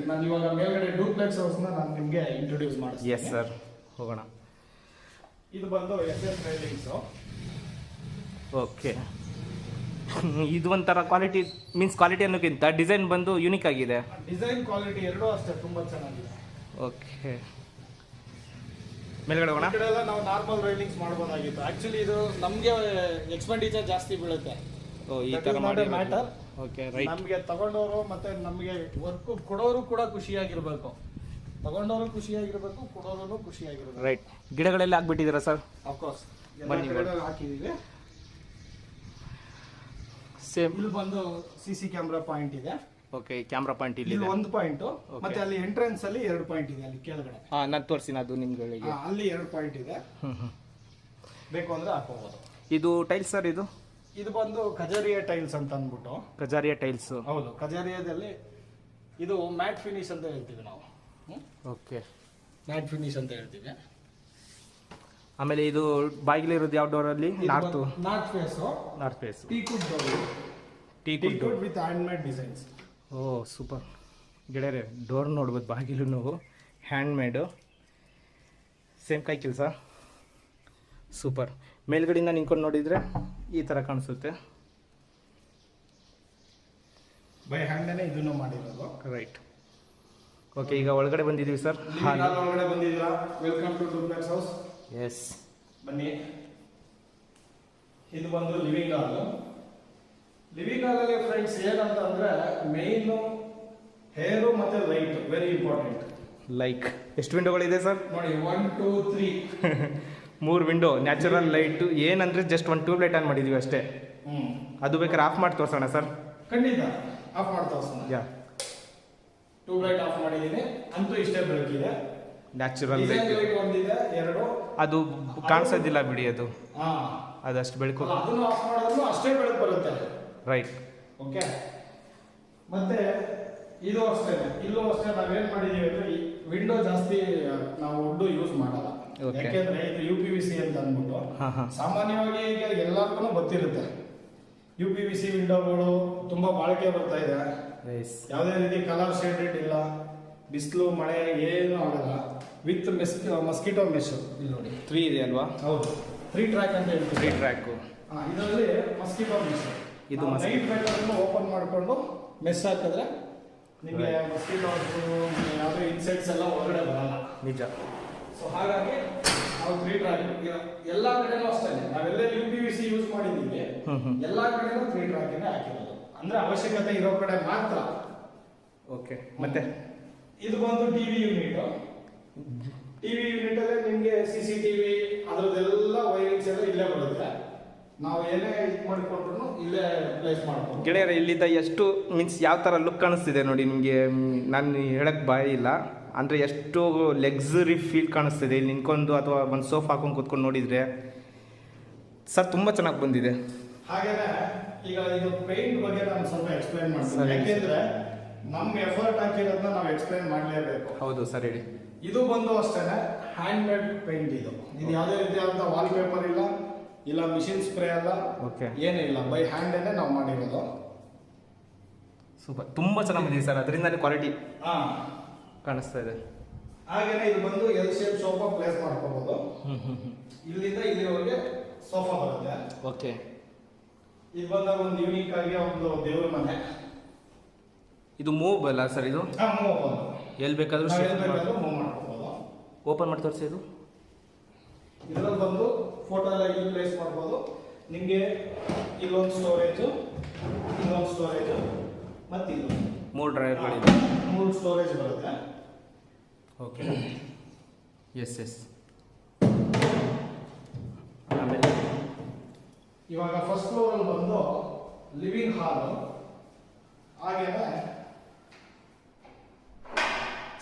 ನಾನು ಇವಾಗ ಮೇಲ್ಗಡೆ ಡೂಪ್ಲೆಕ್ಸ್ ಹೌಸ್ನ ನಾನು ನಿಮಗೆ ಇಂಟ್ರೊಡ್ಯೂಸ್ ಮಾಡಿಸ್ತೀನಿ. ಎಸ್ ಸರ್, ಹೋಗೋಣ. ಇದು ಬಂದು SS ರೈಲಿಂಗ್ಸು. ಓಕೆ, ಇದು ಒಂಥರ ಕ್ವಾಲಿಟಿ ಮೀನ್ಸ್ ಕ್ವಾಲಿಟಿ ಅನ್ನೋಕ್ಕಿಂತ ಡಿಸೈನ್ ಬಂದು ಯೂನಿಕ್ ಆಗಿದೆ. ಡಿಸೈನ್ ಕ್ವಾಲಿಟಿ ಎರಡೂ ಅಷ್ಟೇ ತುಂಬ ಚೆನ್ನಾಗಿದೆ. ಓಕೆ, ಮೇಲ್ಗಡೆ ಹೋಗೋಣ. ಈ ಕಡೆ ಎಲ್ಲ ನಾವು ನಾರ್ಮಲ್ ರೈಲಿಂಗ್ಸ್ ಮಾಡ್ಬೋದಾಗಿತ್ತು. ಆ್ಯಕ್ಚುಲಿ ಇದು ನಮಗೆ ಎಕ್ಸ್ಪೆಂಡಿಚರ್ ಜಾಸ್ತಿ ಬೀಳುತ್ತೆ. ಓ, ಈ ಥರ ಮಾಡಿ ಮ್ಯಾಟರ್. Okay, right. ನಮಗೆ ತಗೊಂಡವರು ಮತ್ತೆ ನಮಗೆ ವರ್ಕ್ ಕೊಡೋರು ಕೂಡ ಖುಷಿಯಾಗಿರ್ಬೇಕು. ತಗೊಂಡವರು ಖುಷಿಯಾಗಿರ್ಬೇಕು, ಕೊಡೋರು ಖುಷಿಯಾಗಿರ್ಬೇಕು. ರೈಟ್. ಗಿಡಗಳೆಲ್ಲ ಹಾಕ್ಬಿಟ್ಟಿದ್ದೀರಾ ಸರ್? ಅಫ್ಕೋರ್ಸ್ ಬನ್ನಿ ಹಾಕಿದ್ದೀವಿ. ಸೇಮ್. ಇಲ್ಲಿ ಬಂದು CC ಕ್ಯಾಮ್ರಾ ಪಾಯಿಂಟ್ ಇದೆ. ಓಕೆ, ಕ್ಯಾಮ್ರಾ ಪಾಯಿಂಟ್ ಇಲ್ಲಿ ಇಲ್ಲಿ ಒಂದು ಪಾಯಿಂಟ್, ಮತ್ತೆ ಅಲ್ಲಿ ಎಂಟ್ರೆನ್ಸ್ ಅಲ್ಲಿ 2 ಪಾಯಿಂಟ್ ಇದೆ. ಅಲ್ಲಿ ಕೆಳಗಡೆ ನಾನು ತೋರಿಸಿನ ಅದು ನಿಮ್ಗಳಿಗೆ. ಅಲ್ಲಿ 2 ಪಾಯಿಂಟ್ ಇದೆ. ಬೇಕು ಅಂದ್ರೆ ಹಾಕೋಬಹುದು. ಇದು ಟೈಲ್ಸ್ ಸರ್? ಇದು ಬಂದು ಕಜಾರಿಯಾ ಟೈಲ್ಸ್ ಅಂತ ಅಂದ್ಬಿಟ್ಟು. ಕಜಾರಿಯಾ ಟೈಲ್ಸ್? ಹೌದು, ಕಜಾರಿಯಾದಲ್ಲಿ ಇದು ಮ್ಯಾಟ್ ಫಿನಿಶ್ ಅಂತ ಹೇಳ್ತೀವಿ ನಾವು. ಓಕೆ, ಮ್ಯಾಟ್ ಫಿನಿಶ್ ಅಂತ ಹೇಳ್ತೀವಿ. ಆಮೇಲೆ ಇದು ಬಾಗಿಲಿರೋದು ಯಾವ ಡೋರಲ್ಲಿ? North face. North face. Teakwood door. Teakwood with handmade designs. Oh, super ಗೆಳೆಯರೆ. ಡೋರ್ ನೋಡ್ಬೋದು, ಬಾಗಿಲು ನಾವು ಹ್ಯಾಂಡ್ ಮೇಡು, ಸೇಮ್ ಕೈ ಕೆಲಸ. ಸೂಪರ್. ಮೇಲ್ಗಡೆಯಿಂದ ನಿಂತ್ಕೊಂಡು ನೋಡಿದರೆ ಈ ಥರ ಕಾಣಿಸುತ್ತೆ. ಬೈ ಹ್ಯಾಂಡೇ ಇದನ್ನು ಮಾಡಿರೋದು. ರೈಟ್. ಓಕೆ, ಈಗ ಒಳಗಡೆ ಬಂದಿದ್ದೀವಿ ಸರ್. ಒಳಗಡೆ ಬಂದಿದ್ದೀರಾ? Welcome to duplex house. Yes, ಬನ್ನಿ. ಇದು ಬಂದು ಲಿವಿಂಗ್ ಹಾಲ್. ಲಿವಿಂಗ್ ಹಾಲಲ್ಲಿ ಫ್ರೆಂಡ್ಸ್ ಏನಂತ ಅಂದ್ರೆ ಮೇಯ್ನು ಹೇರು ಮತ್ತೆ ಲೈಟ್ ವೆರಿ ಇಂಪಾರ್ಟೆಂಟ್. ಲೈಕ್ ಎಷ್ಟು ವಿಂಡೋಗಳಿದೆ ಸರ್? ನೋಡಿ, 1 2 3 3 ವಿಂಡೋ. ನ್ಯಾಚುರಲ್ ಲೈಟು ಏನಂದರೆ ಜಸ್ಟ್ ಒಂದು ಟ್ಯೂಬ್ ಲೈಟ್ ಆನ್ ಮಾಡಿದ್ದೀವಿ ಅಷ್ಟೇ. ಅದು ಬೇಕಾದ್ರೆ ಆಫ್ ಮಾಡಿ ತೋರಿಸೋಣ ಸರ್? ಖಂಡಿತ ಆಫ್ ಮಾಡಿ ತೋರಿಸೋಣ. ಯಾ, ಟ್ಯೂಬ್ ಲೈಟ್ ಆಫ್ ಮಾಡಿದ್ದೀನಿ. ಅಂತೂ ಇಷ್ಟೇ ಬೆಳಕಿದೆ. ನ್ಯಾಚುರಲ್ ಲೈಟ್ ಒಂದಿದೆ, 2. ಅದು ಕಾಣಿಸೋದಿಲ್ಲ ಬಿಡಿ, ಅದು ಅದಷ್ಟು ಬೆಳಕು. ಅದನ್ನು ಆಫ್ ಮಾಡಿದ್ರು ಅಷ್ಟೇ ಬೆಳಕು ಬರುತ್ತೆ. ರೈಟ್. ಓಕೆ, ಮತ್ತೆ ಇದು ಅಷ್ಟೇ. ಇಲ್ಲೂ ಅಷ್ಟೇ ನಾವೇನ್ ಮಾಡಿದೀವಿ ಅಂದ್ರೆ ಈ ವಿಂಡೋ ಜಾಸ್ತಿ ನಾವು ವುಡ್ ಯೂಸ್ ಮಾಡಲ್ಲ. ಯಾಕೆಂದ್ರೆ ಇದು UPVC ಅಂತ ಅಂದ್ಬಿಟ್ಟು ಸಾಮಾನ್ಯವಾಗಿ ಈಗ ಎಲ್ಲರಿಗೂ ಗೊತ್ತಿರುತ್ತೆ. UPVC ವಿಂಡೋಗಳು ತುಂಬಾ ಬಾಳಿಕೆ ಬರ್ತಾ ಇದೆ. ಯಾವುದೇ ರೀತಿ ಕಲರ್ ಶೇಡೆಡ್ ಇಲ್ಲ, ಬಿಸಿಲು ಮಳೆ ಏನು ಆಗಲ್ಲ. With mosquito mesh. ಇಲ್ಲಿ ನೋಡಿ 3 ಇದೆ ಅಲ್ವಾ? ಹೌದು, 3 ಟ್ರ್ಯಾಕ್ ಅಂತ ಹೇಳ್ತೀವಿ. 3 ಟ್ರ್ಯಾಕು. ಇದರಲ್ಲಿ ಮಸ್ಕಿಟೋ ಮೆಶ್. ಇದು ನೈಟ್ ಬೇಕಾದ್ರೂ ಓಪನ್ ಮಾಡಿಕೊಂಡು ಮೆಸ್ ಹಾಕಿದ್ರೆ ನಿಮಗೆ ಮಸ್ಕಿಟೋಸ್ ಯಾವುದೇ ಇನ್ಸೆಕ್ಟ್ಸ್ ಎಲ್ಲ ಹೊರಗಡೆ ಬರಲ್ಲ. ನಿಜ. ಸೊ ಹಾಗಾಗಿ ನಾವು 3 ಟ್ರ್ಯಾಕ್ ಎಲ್ಲ ಕಡೆನೂ ಅಷ್ಟೇ. ನಾವೆಲ್ಲ UPVC ಯೂಸ್ ಮಾಡಿದ್ದೀವಿ, ಎಲ್ಲ ಕಡೆನೂ 3 ಟ್ರ್ಯಾಕ್ ಹಾಕಿರೋದು. ಅಂದ್ರೆ ಅವಶ್ಯಕತೆ ಇರೋ ಕಡೆ ಮಾತ್ರ. ಓಕೆ, ಮತ್ತೆ ಇದು ಬಂದು ಟಿವಿ ಯೂನಿಟ್. ಟಿವಿ ಯೂನಿಟ್ ಅಲ್ಲೇ ನಿಮಗೆ CCTV ಅದರದೆಲ್ಲ ವೈರಿಂಗ್ಸ್ ಎಲ್ಲ ಇಲ್ಲೇ ಬರುತ್ತೆ. ನಾವು ಏನೇ ಇದು ಮಾಡಿಕೊಂಡ್ರು ಇಲ್ಲೇ ಪ್ಲೇಸ್ ಮಾಡ್ಬೋದು. ಗೆಳೆಯರೆ, ಇಲ್ಲಿಂದ ಎಷ್ಟು ಮೀನ್ಸ್ ಯಾವ ಥರ ಲುಕ್ ಕಾಣಿಸ್ತಿದೆ ನೋಡಿ ನಿಮಗೆ. ನಾನು ಹೇಳಕ್ಕೆ ಬಾಯಿ ಇಲ್ಲ ಅಂದರೆ ಎಷ್ಟು ಲಕ್ಸುರಿ ಫೀಲ್ ಕಾಣಿಸ್ತಿದೆ ಇಲ್ಲಿ ನಿಂತ್ಕೊಂಡು ಅಥವಾ ಒಂದು ಸೋಫಾ ಹಾಕೊಂಡು ಕೂತ್ಕೊಂಡು ನೋಡಿದರೆ. ಸರ್ ತುಂಬ ಚೆನ್ನಾಗಿ ಬಂದಿದೆ. ಹಾಗೇನೆ ಈಗ ಇದು ಪೇಂಟ್ ಬಗ್ಗೆ ನಾನು ಸ್ವಲ್ಪ ಎಕ್ಸ್ಪ್ಲೈನ್ ಮಾಡ್ತೀನಿ. ಯಾಕೆಂದ್ರೆ ನಮ್ಗೆ ಎಫರ್ಟ್ ಹಾಕಿರೋದನ್ನ ನಾವು ಎಕ್ಸ್ಪ್ಲೈನ್ ಮಾಡಲೇಬೇಕು. ಹೌದು ಸರ್, ಹೇಳಿ. ಇದು ಬಂದು ಅಷ್ಟೇನೆ ಹ್ಯಾಂಡ್ ಮೇಡ್ ಪೇಂಟ್. ಇದು ಯಾವುದೇ ರೀತಿಯಾದಂಥ ವಾಲ್ ಪೇಪರ್ ಇಲ್ಲ ಮಿಷಿನ್ ಸ್ಪ್ರೇ ಅಲ್ಲ. ಓಕೆ, ಏನೂ ಇಲ್ಲ, ಬೈ ಹ್ಯಾಂಡೇನೆ ನಾವು ಮಾಡಿರೋದು. ಸೂಪರ್, ತುಂಬ ಚೆನ್ನಾಗಿ ಬಂದಿದೆ ಸರ್. ಅದರಿಂದಲೇ ಕ್ವಾಲಿಟಿ ಕಾಣಿಸ್ತಾ ಇದೆ. ಹಾಗೇನೆ ಇದು ಬಂದು L ಶೇಪ್ ಸೋಫಾ ಪ್ಲೇಸ್ ಮಾಡ್ಕೋಬಹುದು. ಇಲ್ಲಿಂದ ಇಲ್ಲಿವರೆಗೆ ಸೋಫಾ ಬರುತ್ತೆ. ಓಕೆ, ಇದು ಬಂದಾಗ ಒಂದು ಯೂನಿಕ್ ಆಗಿ ಒಂದು ದೇವ್ರ ಮನೆ. ಇದು ಮೂವ್ ಅಲ್ಲ ಸರ್? ಇದು ಮೂವ್ ಎಲ್ಲಿ ಬೇಕಾದರೂ ಮೂವ್ ಮಾಡ್ಕೋಬಹುದು. ಓಪನ್ ಮಾಡಿ ತೋರಿಸಿ. ಇದು ಇದರಲ್ಲಿ ಬಂದು ಫೋಟೋ ಎಲ್ಲ ಇಲ್ಲಿ ಪ್ಲೇಸ್ ಮಾಡ್ಬೋದು. ನಿಮಗೆ ಇಲ್ಲೊಂದು ಸ್ಟೋರೇಜು, ಇಲ್ಲೊಂದು ಸ್ಟೋರೇಜು, ಮತ್ತು ಇದು 3 ಡ್ರೈವರ್ಗಳಿದೆ. 3 ಸ್ಟೋರೇಜ್ ಬರುತ್ತೆ. Okay, yes. ಆಮೇಲೆ ಇವಾಗ ಫಸ್ಟ್ ಫ್ಲೋರಲ್ಲಿ ಬಂದು ಲಿವಿಂಗ್ ಹಾಲು. ಹಾಗೇನೆ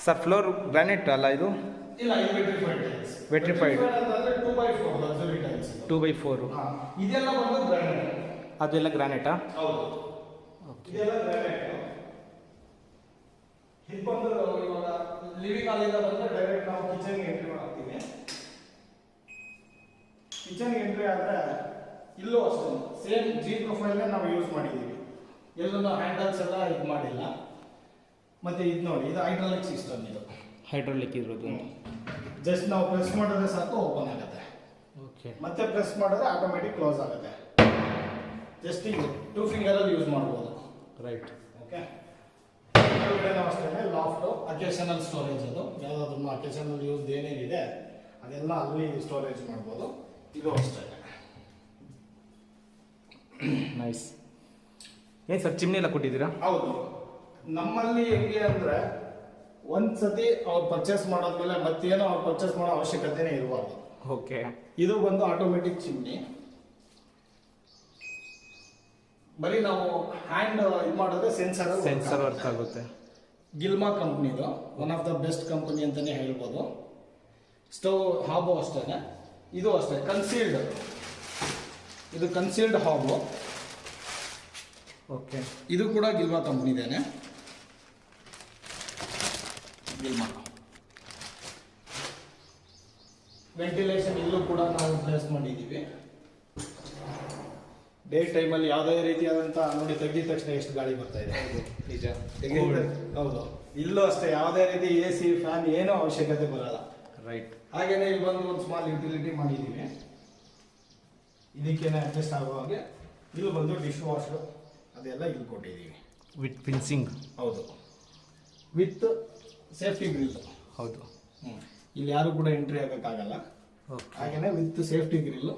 ಸರ್ ಫ್ಲೋರ್ ಗ್ರಾನೈಟ್ ಅಲ್ಲ ಇದು? ಇಲ್ಲ, ಇದು ವೆಟ್ರಿಫೈಡ್ ಟೈಲ್ಸ್. ವೆಟ್ರಿಫೈಡ್ ಅಂತಂದ್ರೆ 2x4 ಲಕ್ಸುರಿ ಟೈಲ್ಸ್. 2x4. ಇದೆಲ್ಲ ಬಂದು ಗ್ರಾನೈಟ್. ಅದೆಲ್ಲ ಗ್ರಾನೈಟಾ? ಹೌದು, ಇದೆಲ್ಲ ಗ್ರಾನೈಟ್. ಇದು ಬಂದು ಇವಾಗ ಲಿವಿಂಗ್ ಹಾಲಿಂದ ಬಂದ್ರೆ ಡೈರೆಕ್ಟ್ ನಾವು ಕಿಚನ್ಗೆ ಎಂಟ್ರಿ ಮಾಡ್ತೀವಿ. ಕಿಚನ್ಗೆ ಎಂಟ್ರಿ ಆದ್ರೆ ಇಲ್ಲೂ ಅಷ್ಟೇ ಸೇಮ್ G ಪ್ರೊಫೈಲ್ನೇ ನಾವು ಯೂಸ್ ಮಾಡಿದ್ದೀವಿ. ಎಲ್ಲೂ ಹ್ಯಾಂಡಲ್ಸ್ ಎಲ್ಲ ಇದು ಮಾಡಿಲ್ಲ. ಮತ್ತು ಇದು ನೋಡಿ, ಇದು ಹೈಡ್ರಾಲಿಕ್ ಸಿಸ್ಟಮ್. ಇದು ಹೈಡ್ರಾಲಿಕ್ ಇರೋದು. ಜಸ್ಟ್ ನಾವು ಪ್ರೆಸ್ ಮಾಡಿದ್ರೆ ಸಾಕು ಓಪನ್ ಆಗುತ್ತೆ. ಓಕೆ. ಮತ್ತೆ ಪ್ರೆಸ್ ಮಾಡಿದ್ರೆ ಆಟೋಮೆಟಿಕ್ ಕ್ಲೋಸ್ ಆಗುತ್ತೆ. ಜಸ್ಟ್ ಈಗ 2 ಫಿಂಗರಲ್ಲಿ ಯೂಸ್ ಮಾಡ್ಬೋದು. ರೈಟ್. ಓಕೆ. ಕೆಳಗಡೆ ನಾವು ಅಷ್ಟೇ ಲಾಫ್ಟು ಅಕೇಶನಲ್ ಸ್ಟೋರೇಜ್. ಅದು ಯಾವುದಾದ್ರೂ ಅಕೇಶನಲ್ ಯೂಸ್ ಏನೇನಿದೆ ಅದೆಲ್ಲ ಅಲ್ಲಿ ಸ್ಟೋರೇಜ್ ಮಾಡ್ಬೋದು. ಇದು ಅಷ್ಟೇ. ನೈಸ್. ಏನು ಸರ್ ಚಿಮ್ನಿ ಎಲ್ಲ ಕೊಟ್ಟಿದ್ದೀರಾ? ಹೌದು. ನಮ್ಮಲ್ಲಿ ಹೆಂಗೆ ಅಂದರೆ ಒಂದ್ಸತಿ ಅವ್ರು ಪರ್ಚೇಸ್ ಮಾಡೋದ್ಮೇಲೆ ಮತ್ತೇನೋ ಅವ್ರು ಪರ್ಚೇಸ್ ಮಾಡೋ ಅವಶ್ಯಕತೆನೇ ಇರಬಾರ್ದು. ಓಕೆ. ಇದು ಬಂದು ಆಟೋಮೆಟಿಕ್ ಚಿಮ್ನಿ. ಬರೀ ನಾವು ಹ್ಯಾಂಡ್ ಇದು ಮಾಡಿದ್ರೆ ಸೆನ್ಸರ್ ವರ್ಕ್ ಆಗುತ್ತೆ. ಗಿಲ್ಮಾ ಕಂಪ್ನಿದು one of the best company ಅಂತಲೇ ಹೇಳ್ಬೋದು. ಸ್ಟವ್ ಹಾಬು ಅಷ್ಟೇ. ಇದು ಅಷ್ಟೇ ಕನ್ಸೀಲ್ಡ್. ಇದು ಕನ್ಸೀಲ್ಡ್ ಹಾಬು. ಓಕೆ. ಇದು ಕೂಡ ಗಿಲ್ಮಾ ಕಂಪ್ನಿದೇನೆ. ಗಿಲ್ಮಾ ವೆಂಟಿಲೇಷನ್ ಇಲ್ಲೂ ಕೂಡ ನಾವು ಪ್ಲೇಸ್ ಮಾಡಿದ್ದೀವಿ. ಡೇ ಟೈಮಲ್ಲಿ ಯಾವುದೇ ರೀತಿಯಾದಂಥ ನೋಡಿ ತೆಗೆದ ತಕ್ಷಣ ಎಷ್ಟು ಗಾಳಿ ಬರ್ತಾ ಇದೆ. ನಿಜ. ಹೌದು. ಇಲ್ಲೂ ಅಷ್ಟೇ ಯಾವುದೇ ರೀತಿ AC ಫ್ಯಾನ್ ಏನೂ ಅವಶ್ಯಕತೆ ಬರಲ್ಲ. ರೈಟ್. ಹಾಗೇನೆ ಇಲ್ಲಿ ಬಂದು ಒಂದು ಸ್ಮಾಲ್ ಯುಟಿಲಿಟಿ ಮಾಡಿದ್ದೀವಿ. ಇದಕ್ಕೇನೆ ಅಡ್ಜಸ್ಟ್ ಆಗೋ ಹಾಗೆ ಇಲ್ಲಿ ಬಂದು ಡಿಶ್ ವಾಶ್ ಅದೆಲ್ಲ ಇಲ್ಲಿ ಕೊಟ್ಟಿದ್ದೀವಿ. With finishing. ಹೌದು. With safety grill. ಹೌದು. ಇಲ್ಲಿ ಯಾರು ಕೂಡ ಎಂಟ್ರಿ ಆಗೋಕ್ಕಾಗಲ್ಲ. ಹಾಗೇನೆ ವಿತ್ ಸೇಫ್ಟಿ ಗ್ರಿಲ್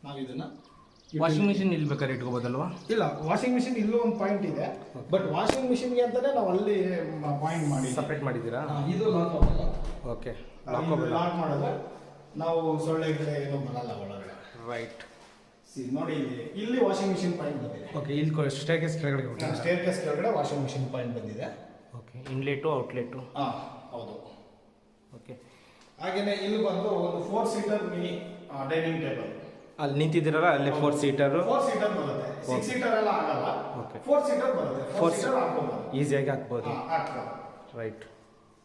ನಾವು ಇದನ್ನ. ವಾಷಿಂಗ್ ಮಿಷಿನ್ ಇಲ್ಲಿ ಬೇಕಾದ್ರೆ ಇಟ್ಕೋಬೋದಲ್ವಾ? ಇಲ್ಲ, ವಾಷಿಂಗ್ ಮಿಷಿನ್ ಇಲ್ಲೂ ಒಂದು ಪಾಯಿಂಟ್ ಇದೆ. ಬಟ್ ವಾಷಿಂಗ್ ಮಿಷಿನ್ಗೆ ಅಂತಾನೆ ನಾವು ಅಲ್ಲಿ ಪಾಯಿಂಟ್ ಮಾಡಿ ಸಪ್ರೇಟ್ ಮಾಡಿದ್ದೀರಾ? ಇದು ಲಾಕ್ ಆಗಲ್ಲ. ಓಕೆ. ಲಾಕ್ ಮಾಡಿದ್ರೆ ನಾವು ಸೊಳ್ಳೆ ಗಿಡ ಏನೂ ಬರಲ್ಲ ಒಳಗಡೆ. ರೈಟ್. ನೋಡಿ ಇಲ್ಲಿ ವಾಷಿಂಗ್ ಮಿಷಿನ್ ಪಾಯಿಂಟ್ ಬಂದಿದೆ. ಓಕೆ. ಇಲ್ಲಿ ಸ್ಟೇರ್ಕೇಸ್ ಕೆಳಗಡೆ ಸ್ಟೇರ್ಕೇಸ್ ಕೆಳಗಡೆ ವಾಷಿಂಗ್ ಮಿಷಿನ್ ಪಾಯಿಂಟ್ ಬಂದಿದೆ. ಓಕೆ. ಇನ್ಲೆಟು ಔಟ್ಲೆಟು. ಹೌದು. ಓಕೆ. ಹಾಗೇನೆ ಇಲ್ಲಿ ಬಂದು ಒಂದು 4 ಸೀಟರ್ ಮಿನಿ ಡೈನಿಂಗ್ ಟೇಬಲ್. ಅಲ್ಲಿ ನಿಂತಿದ್ದೀರಲ್ಲ ಅಲ್ಲೇ 4 ಸೀಟರು. 4 ಸೀಟರ್ ಬರುತ್ತೆ. 6 ಸೀಟರ್ ಎಲ್ಲ ಆಗಲ್ಲ. ಓಕೆ. 4 ಸೀಟರ್ ಬರುತ್ತೆ. 4 ಸೀಟರ್ ಹಾಕ್ಬೋದು. ಈಸಿಯಾಗಿ ಹಾಕ್ಬೋದು. ಹಾಕ್ಬೋದು. ರೈಟ್.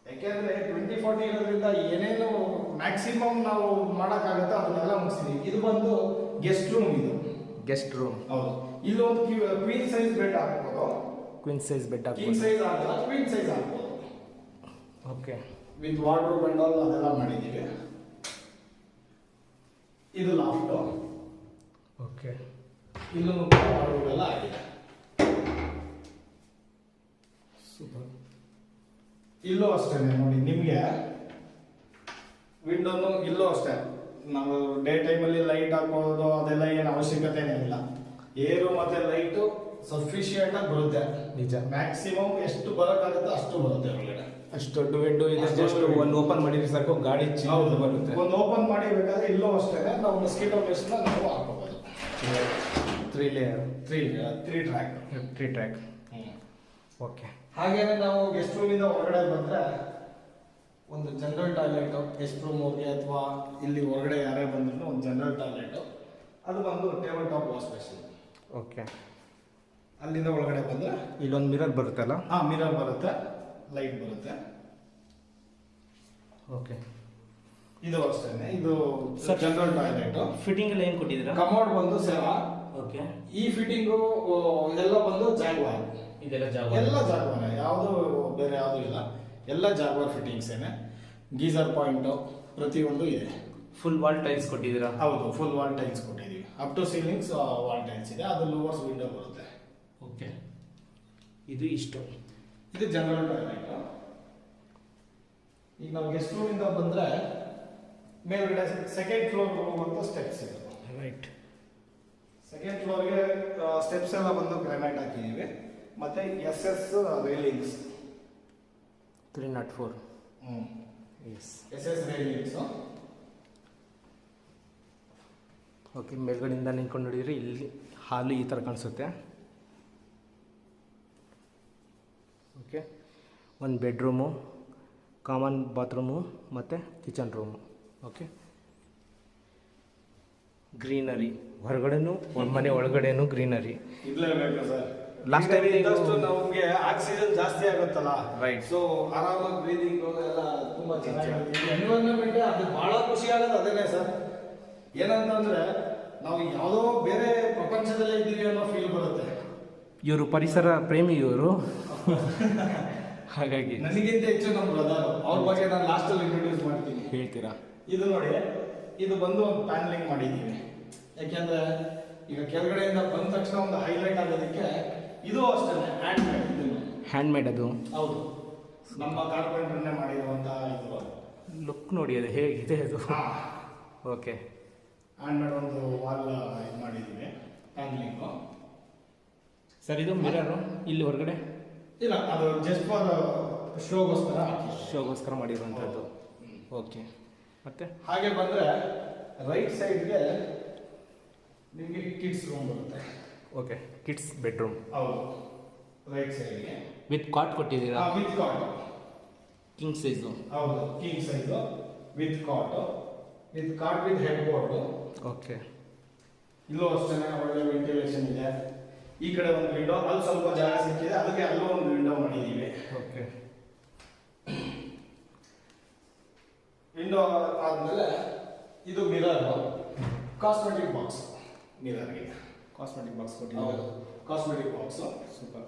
ಯಾಕೆಂದ್ರೆ 2040 ಇರೋದ್ರಿಂದ ಏನೇನು ಮ್ಯಾಕ್ಸಿಮಮ್ ನಾವು ಮಾಡೋಕ್ಕಾಗುತ್ತೆ ಅದನ್ನೆಲ್ಲ ಮುಗಿಸ್ತೀವಿ. ಇದು ಬಂದು ಗೆಸ್ಟ್ ರೂಮ್. ಇದು ಗೆಸ್ಟ್ ರೂಮ್. ಹೌದು. ಇಲ್ಲೊಂದು ಕ್ವೀನ್ ಸೈಜ್ ಬೆಡ್ ಹಾಕ್ಬೋದು. ಕ್ವೀನ್ ಸೈಜ್ ಬೆಡ್ ಕಿಂಗ್ ಹಾಕ್ಬೋದು. ಸೈಜ್ ಆಗಲ್ಲ, ಕ್ವೀನ್ ಸೈಜ್ ಹಾಕ್ಬೋದು. Okay. With wardrobe and all ಅದೆಲ್ಲ ಮಾಡಿದ್ದೀವಿ. ಇದು ಲಾಫ್ಟು. ಓಕೆ. ಇಲ್ಲೂ ವಾರ್ಡ್ರೋಬ್ ಎಲ್ಲ ಆಗಿದೆ. ಸೂಪರ್. ಇಲ್ಲೂ ಅಷ್ಟೇ ನೋಡಿ ನಿಮಗೆ ವಿಂಡೋನು ಇಲ್ಲೂ ಅಷ್ಟೇ. ನಾವು ಡೇ ಟೈಮಲ್ಲಿ ಲೈಟ್ ಹಾಕೋದು ಅದೆಲ್ಲ ಏನು ಅವಶ್ಯಕತೆನೇ ಇಲ್ಲ. ಏರು ಮತ್ತೆ ಲೈಟು ಸಫಿಷಿಯೆಂಟ್ ಆಗಿ ಬರುತ್ತೆ. ನಿಜ. ಮ್ಯಾಕ್ಸಿಮಮ್ ಎಷ್ಟು ಬರೋಕ್ಕಾಗುತ್ತೆ ಅಷ್ಟು ಬರುತ್ತೆ ಒಳಗಡೆ. ಅಷ್ಟು ದೊಡ್ಡ ವಿಂಡೋ ಇದೆ. ಜಸ್ಟ್ ಒಂದು ಓಪನ್ ಮಾಡಿದ್ರೆ ಸಾಕು ಗಾಡಿ ಹೌದು ಬರುತ್ತೆ. ಒಂದು ಓಪನ್ ಮಾಡಿಬೇಕಾದ್ರೆ ಇಲ್ಲೂ ಅಷ್ಟೇ ನಾವು ಮಸ್ಕಿಟೋ ಬೇಸ್ನ ನಾವು ಹಾಕೋಬಹುದು. 3 ಲೇಯರ್. 3 ಟ್ರ್ಯಾಕ್. 3 ಟ್ರ್ಯಾಕ್. ಓಕೆ. ಹಾಗೇನೆ ನಾವು ಗೆಸ್ಟ್ ರೂಮಿಂದ ಹೊರಗಡೆ ಬಂದರೆ ಒಂದು ಜನರಲ್ ಟಾಯ್ಲೆಟು ಗೆಸ್ಟ್ ರೂಮ್ ಹೋಗಿ ಅಥವಾ ಇಲ್ಲಿ ಹೊರಗಡೆ ಯಾರೇ ಬಂದ್ರು ಒಂದು ಜನರಲ್ ಟಾಯ್ಲೆಟು. ಅದು ಬಂದು table top wash basin. Okay. ಅಲ್ಲಿಂದ ಒಳಗಡೆ ಬಂದರೆ ಇಲ್ಲೊಂದು ಮಿರರ್ ಬರುತ್ತಲ್ಲ? ಮಿರರ್ ಬರುತ್ತೆ, ಲೈಟ್ ಬರುತ್ತೆ. ಓಕೆ. ಇದು ಅಷ್ಟೇ. ಇದು ಜನರಲ್ ಟಾಯ್ಲೆಟ್. ಫಿಟ್ಟಿಂಗ್ ಎಲ್ಲ ಏನು ಕೊಟ್ಟಿದ್ದೀರಾ? ಕಮೋಡ್ ಬಂದು ಸೇವಾ. ಓಕೆ. ಈ ಫಿಟ್ಟಿಂಗು ಎಲ್ಲ ಬಂದು ಜಾಗ್ವಾರ್. ಇದೆಲ್ಲ ಎಲ್ಲ ಜಾಗ್ವಾರ್, ಯಾವುದು ಬೇರೆ ಯಾವುದು ಇಲ್ಲ. ಎಲ್ಲ ಜಾಗ್ವಾರ್ ಫಿಟ್ಟಿಂಗ್ಸ್ ಏನೆ. ಗೀಸರ್ ಪಾಯಿಂಟು ಪ್ರತಿಯೊಂದು ಇದೆ. ಫುಲ್ ವಾಲ್ ಟೈಲ್ಸ್ ಕೊಟ್ಟಿದ್ದೀರಾ? ಹೌದು, ಫುಲ್ ವಾಲ್ ಟೈಲ್ಸ್ ಕೊಟ್ಟಿದ್ದೀವಿ. Up to ceilings wall tiles ಇದೆ. ಅದು ಲೋವರ್ಸ್ ವಿಂಡೋ ಬರುತ್ತೆ. ಓಕೆ. ಇದು ಇಷ್ಟು. ಇದು ಜನರಲ್ ಟಾಯ್ಲೆಟ್. ಈಗ ನಾವು ಗೆಸ್ಟ್ ರೂಮಿಂದ ಬಂದರೆ ಮೇಲ್ಗಡೆ ಸೆಕೆಂಡ್ ಫ್ಲೋರ್ ಹೋಗುವಂಥ ಸ್ಟೆಪ್ಸ್ ಇದೆ. ರೈಟ್. ಸೆಕೆಂಡ್ ಫ್ಲೋರ್ಗೆ ಸ್ಟೆಪ್ಸ್ ಎಲ್ಲ ಬಂದು ಗ್ರಾನೈಟ್ ಹಾಕಿದ್ದೀವಿ. ಮತ್ತು SS railings 304. Yes. SS railings. Okay. ಮೇಲ್ಗಡೆಯಿಂದ ನಿಂತ್ಕೊಂಡು ನೋಡಿದರೆ ಇಲ್ಲಿ ಹಾಲು ಈ ಥರ ಕಾಣಿಸುತ್ತೆ. ಓಕೆ. ಒಂದು ಬೆಡ್ರೂಮು, ಕಾಮನ್ ಬಾತ್ರೂಮು ಮತ್ತು ಕಿಚನ್ ರೂಮು. ಓಕೆ. ಗ್ರೀನರಿ ಹೊರಗಡೆನೂ ಮನೆ ಒಳಗಡೆನೂ ಗ್ರೀನರಿ ಇರಲೇಬೇಕು ಸರ್. ಲಾಸ್ಟ್ ಟೈಮ್ ಇದ್ದಷ್ಟು ನಮಗೆ ಆಕ್ಸಿಜನ್ ಜಾಸ್ತಿ ಆಗುತ್ತಲ್ಲ. ರೈಟ್. ಸೊ ಆರಾಮಾಗಿ ಬ್ರೀದಿಂಗ್ ಎಲ್ಲ ತುಂಬಾ ಚೆನ್ನಾಗಿರುತ್ತೆ. ಎನ್ವೈರನ್ಮೆಂಟ್ ಅದು ಬಹಳ ಖುಷಿ ಆಗೋದು ಅದೇನೇ ಸರ್. ಏನಂತಂದ್ರೆ ನಾವು ಯಾವುದೋ ಬೇರೆ ಪ್ರಪಂಚದಲ್ಲೇ ಇದ್ದೀವಿ ಅನ್ನೋ ಫೀಲ್ ಬರುತ್ತೆ. ಇವರು ಪರಿಸರ ಪ್ರೇಮಿ ಇವರು. ಹಾಗಾಗಿ ನನಗಿಂತ ಹೆಚ್ಚು ನಮ್ಮ ಬ್ರದರ್, ಅವ್ರ ಬಗ್ಗೆ ನಾನು ಲಾಸ್ಟಲ್ಲಿ ಇಂಟ್ರೊಡ್ಯೂಸ್ ಮಾಡ್ತೀನಿ. ಹೇಳ್ತೀರಾ? ಇದು ನೋಡಿ, ಇದು ಬಂದು ಒಂದು ಪ್ಯಾನಲಿಂಗ್ ಮಾಡಿದ್ದೀವಿ. ಯಾಕೆಂದ್ರೆ ಈಗ ಕೆಳಗಡೆಯಿಂದ ಬಂದ ತಕ್ಷಣ ಒಂದು ಹೈಲೈಟ್ ಆಗೋದಕ್ಕೆ ಇದು ಅಷ್ಟೇ ಹ್ಯಾಂಡ್ ಮೇಡ್ ಅದು. ಹೌದು, ನಮ್ಮ ಕಾರ್ಪೆಂಟರ್ನೇ ಮಾಡಿರುವಂಥ ಇದು. ಲುಕ್ ನೋಡಿ ಅದು ಹೇಗಿದೆ ಅದು. ಓಕೆ, ಹ್ಯಾಂಡ್ ಮೇಡ್ ಒಂದು ವಾಲ್ ಇದು ಮಾಡಿದ್ದೀವಿ ಪ್ಯಾನಲಿಂಗು. ಸರ್ ಇದು ಮಿರರು ಇಲ್ಲಿ ಹೊರಗಡೆ ಇಲ್ಲ, ಅದು ಜಸ್ಟ್ ಫಾರ್ ಶೋಗೋಸ್ಕರ ಮಾಡಿರುವಂಥದ್ದು. ಓಕೆ, ಮತ್ತೆ ಹಾಗೆ ಬಂದರೆ ರೈಟ್ ಸೈಡ್ಗೆ ನಿಮಗೆ ಕಿಡ್ಸ್ ರೂಮ್ ಬರುತ್ತೆ. Okay, kids bedroom. ಹೌದು, ರೈಟ್ ಸೈಡ್ಗೆ ವಿತ್ ಕಾಟ್ ಕೊಟ್ಟಿದ್ದೀರಾ? With cot, king size. ಹೌದು, king size with cot with headboard. Okay, ಇಲ್ಲೂ ಅಷ್ಟೇ ಒಳ್ಳೆ ವೆಂಟಿಲೇಷನ್ ಇದೆ. ಈ ಕಡೆ ಒಂದು ವಿಂಡೋ, ಅಲ್ಲಿ ಸ್ವಲ್ಪ ಜಾಗ ಸಿಕ್ಕಿದೆ, ಅದಕ್ಕೆ ಅಲ್ಲೂ ಒಂದು ವಿಂಡೋ ಮಾಡಿದ್ದೀವಿ. ಓಕೆ, ವಿಂಡೋ ಆದಮೇಲೆ ಇದು ಮಿರರ್, ಕಾಸ್ಮೆಟಿಕ್ ಬಾಕ್ಸ್. ಮಿರರ್ಗೆ ಕಾಸ್ಮೆಟಿಕ್ ಬಾಕ್ಸ್ ಹೌದು, cosmetic box. Super.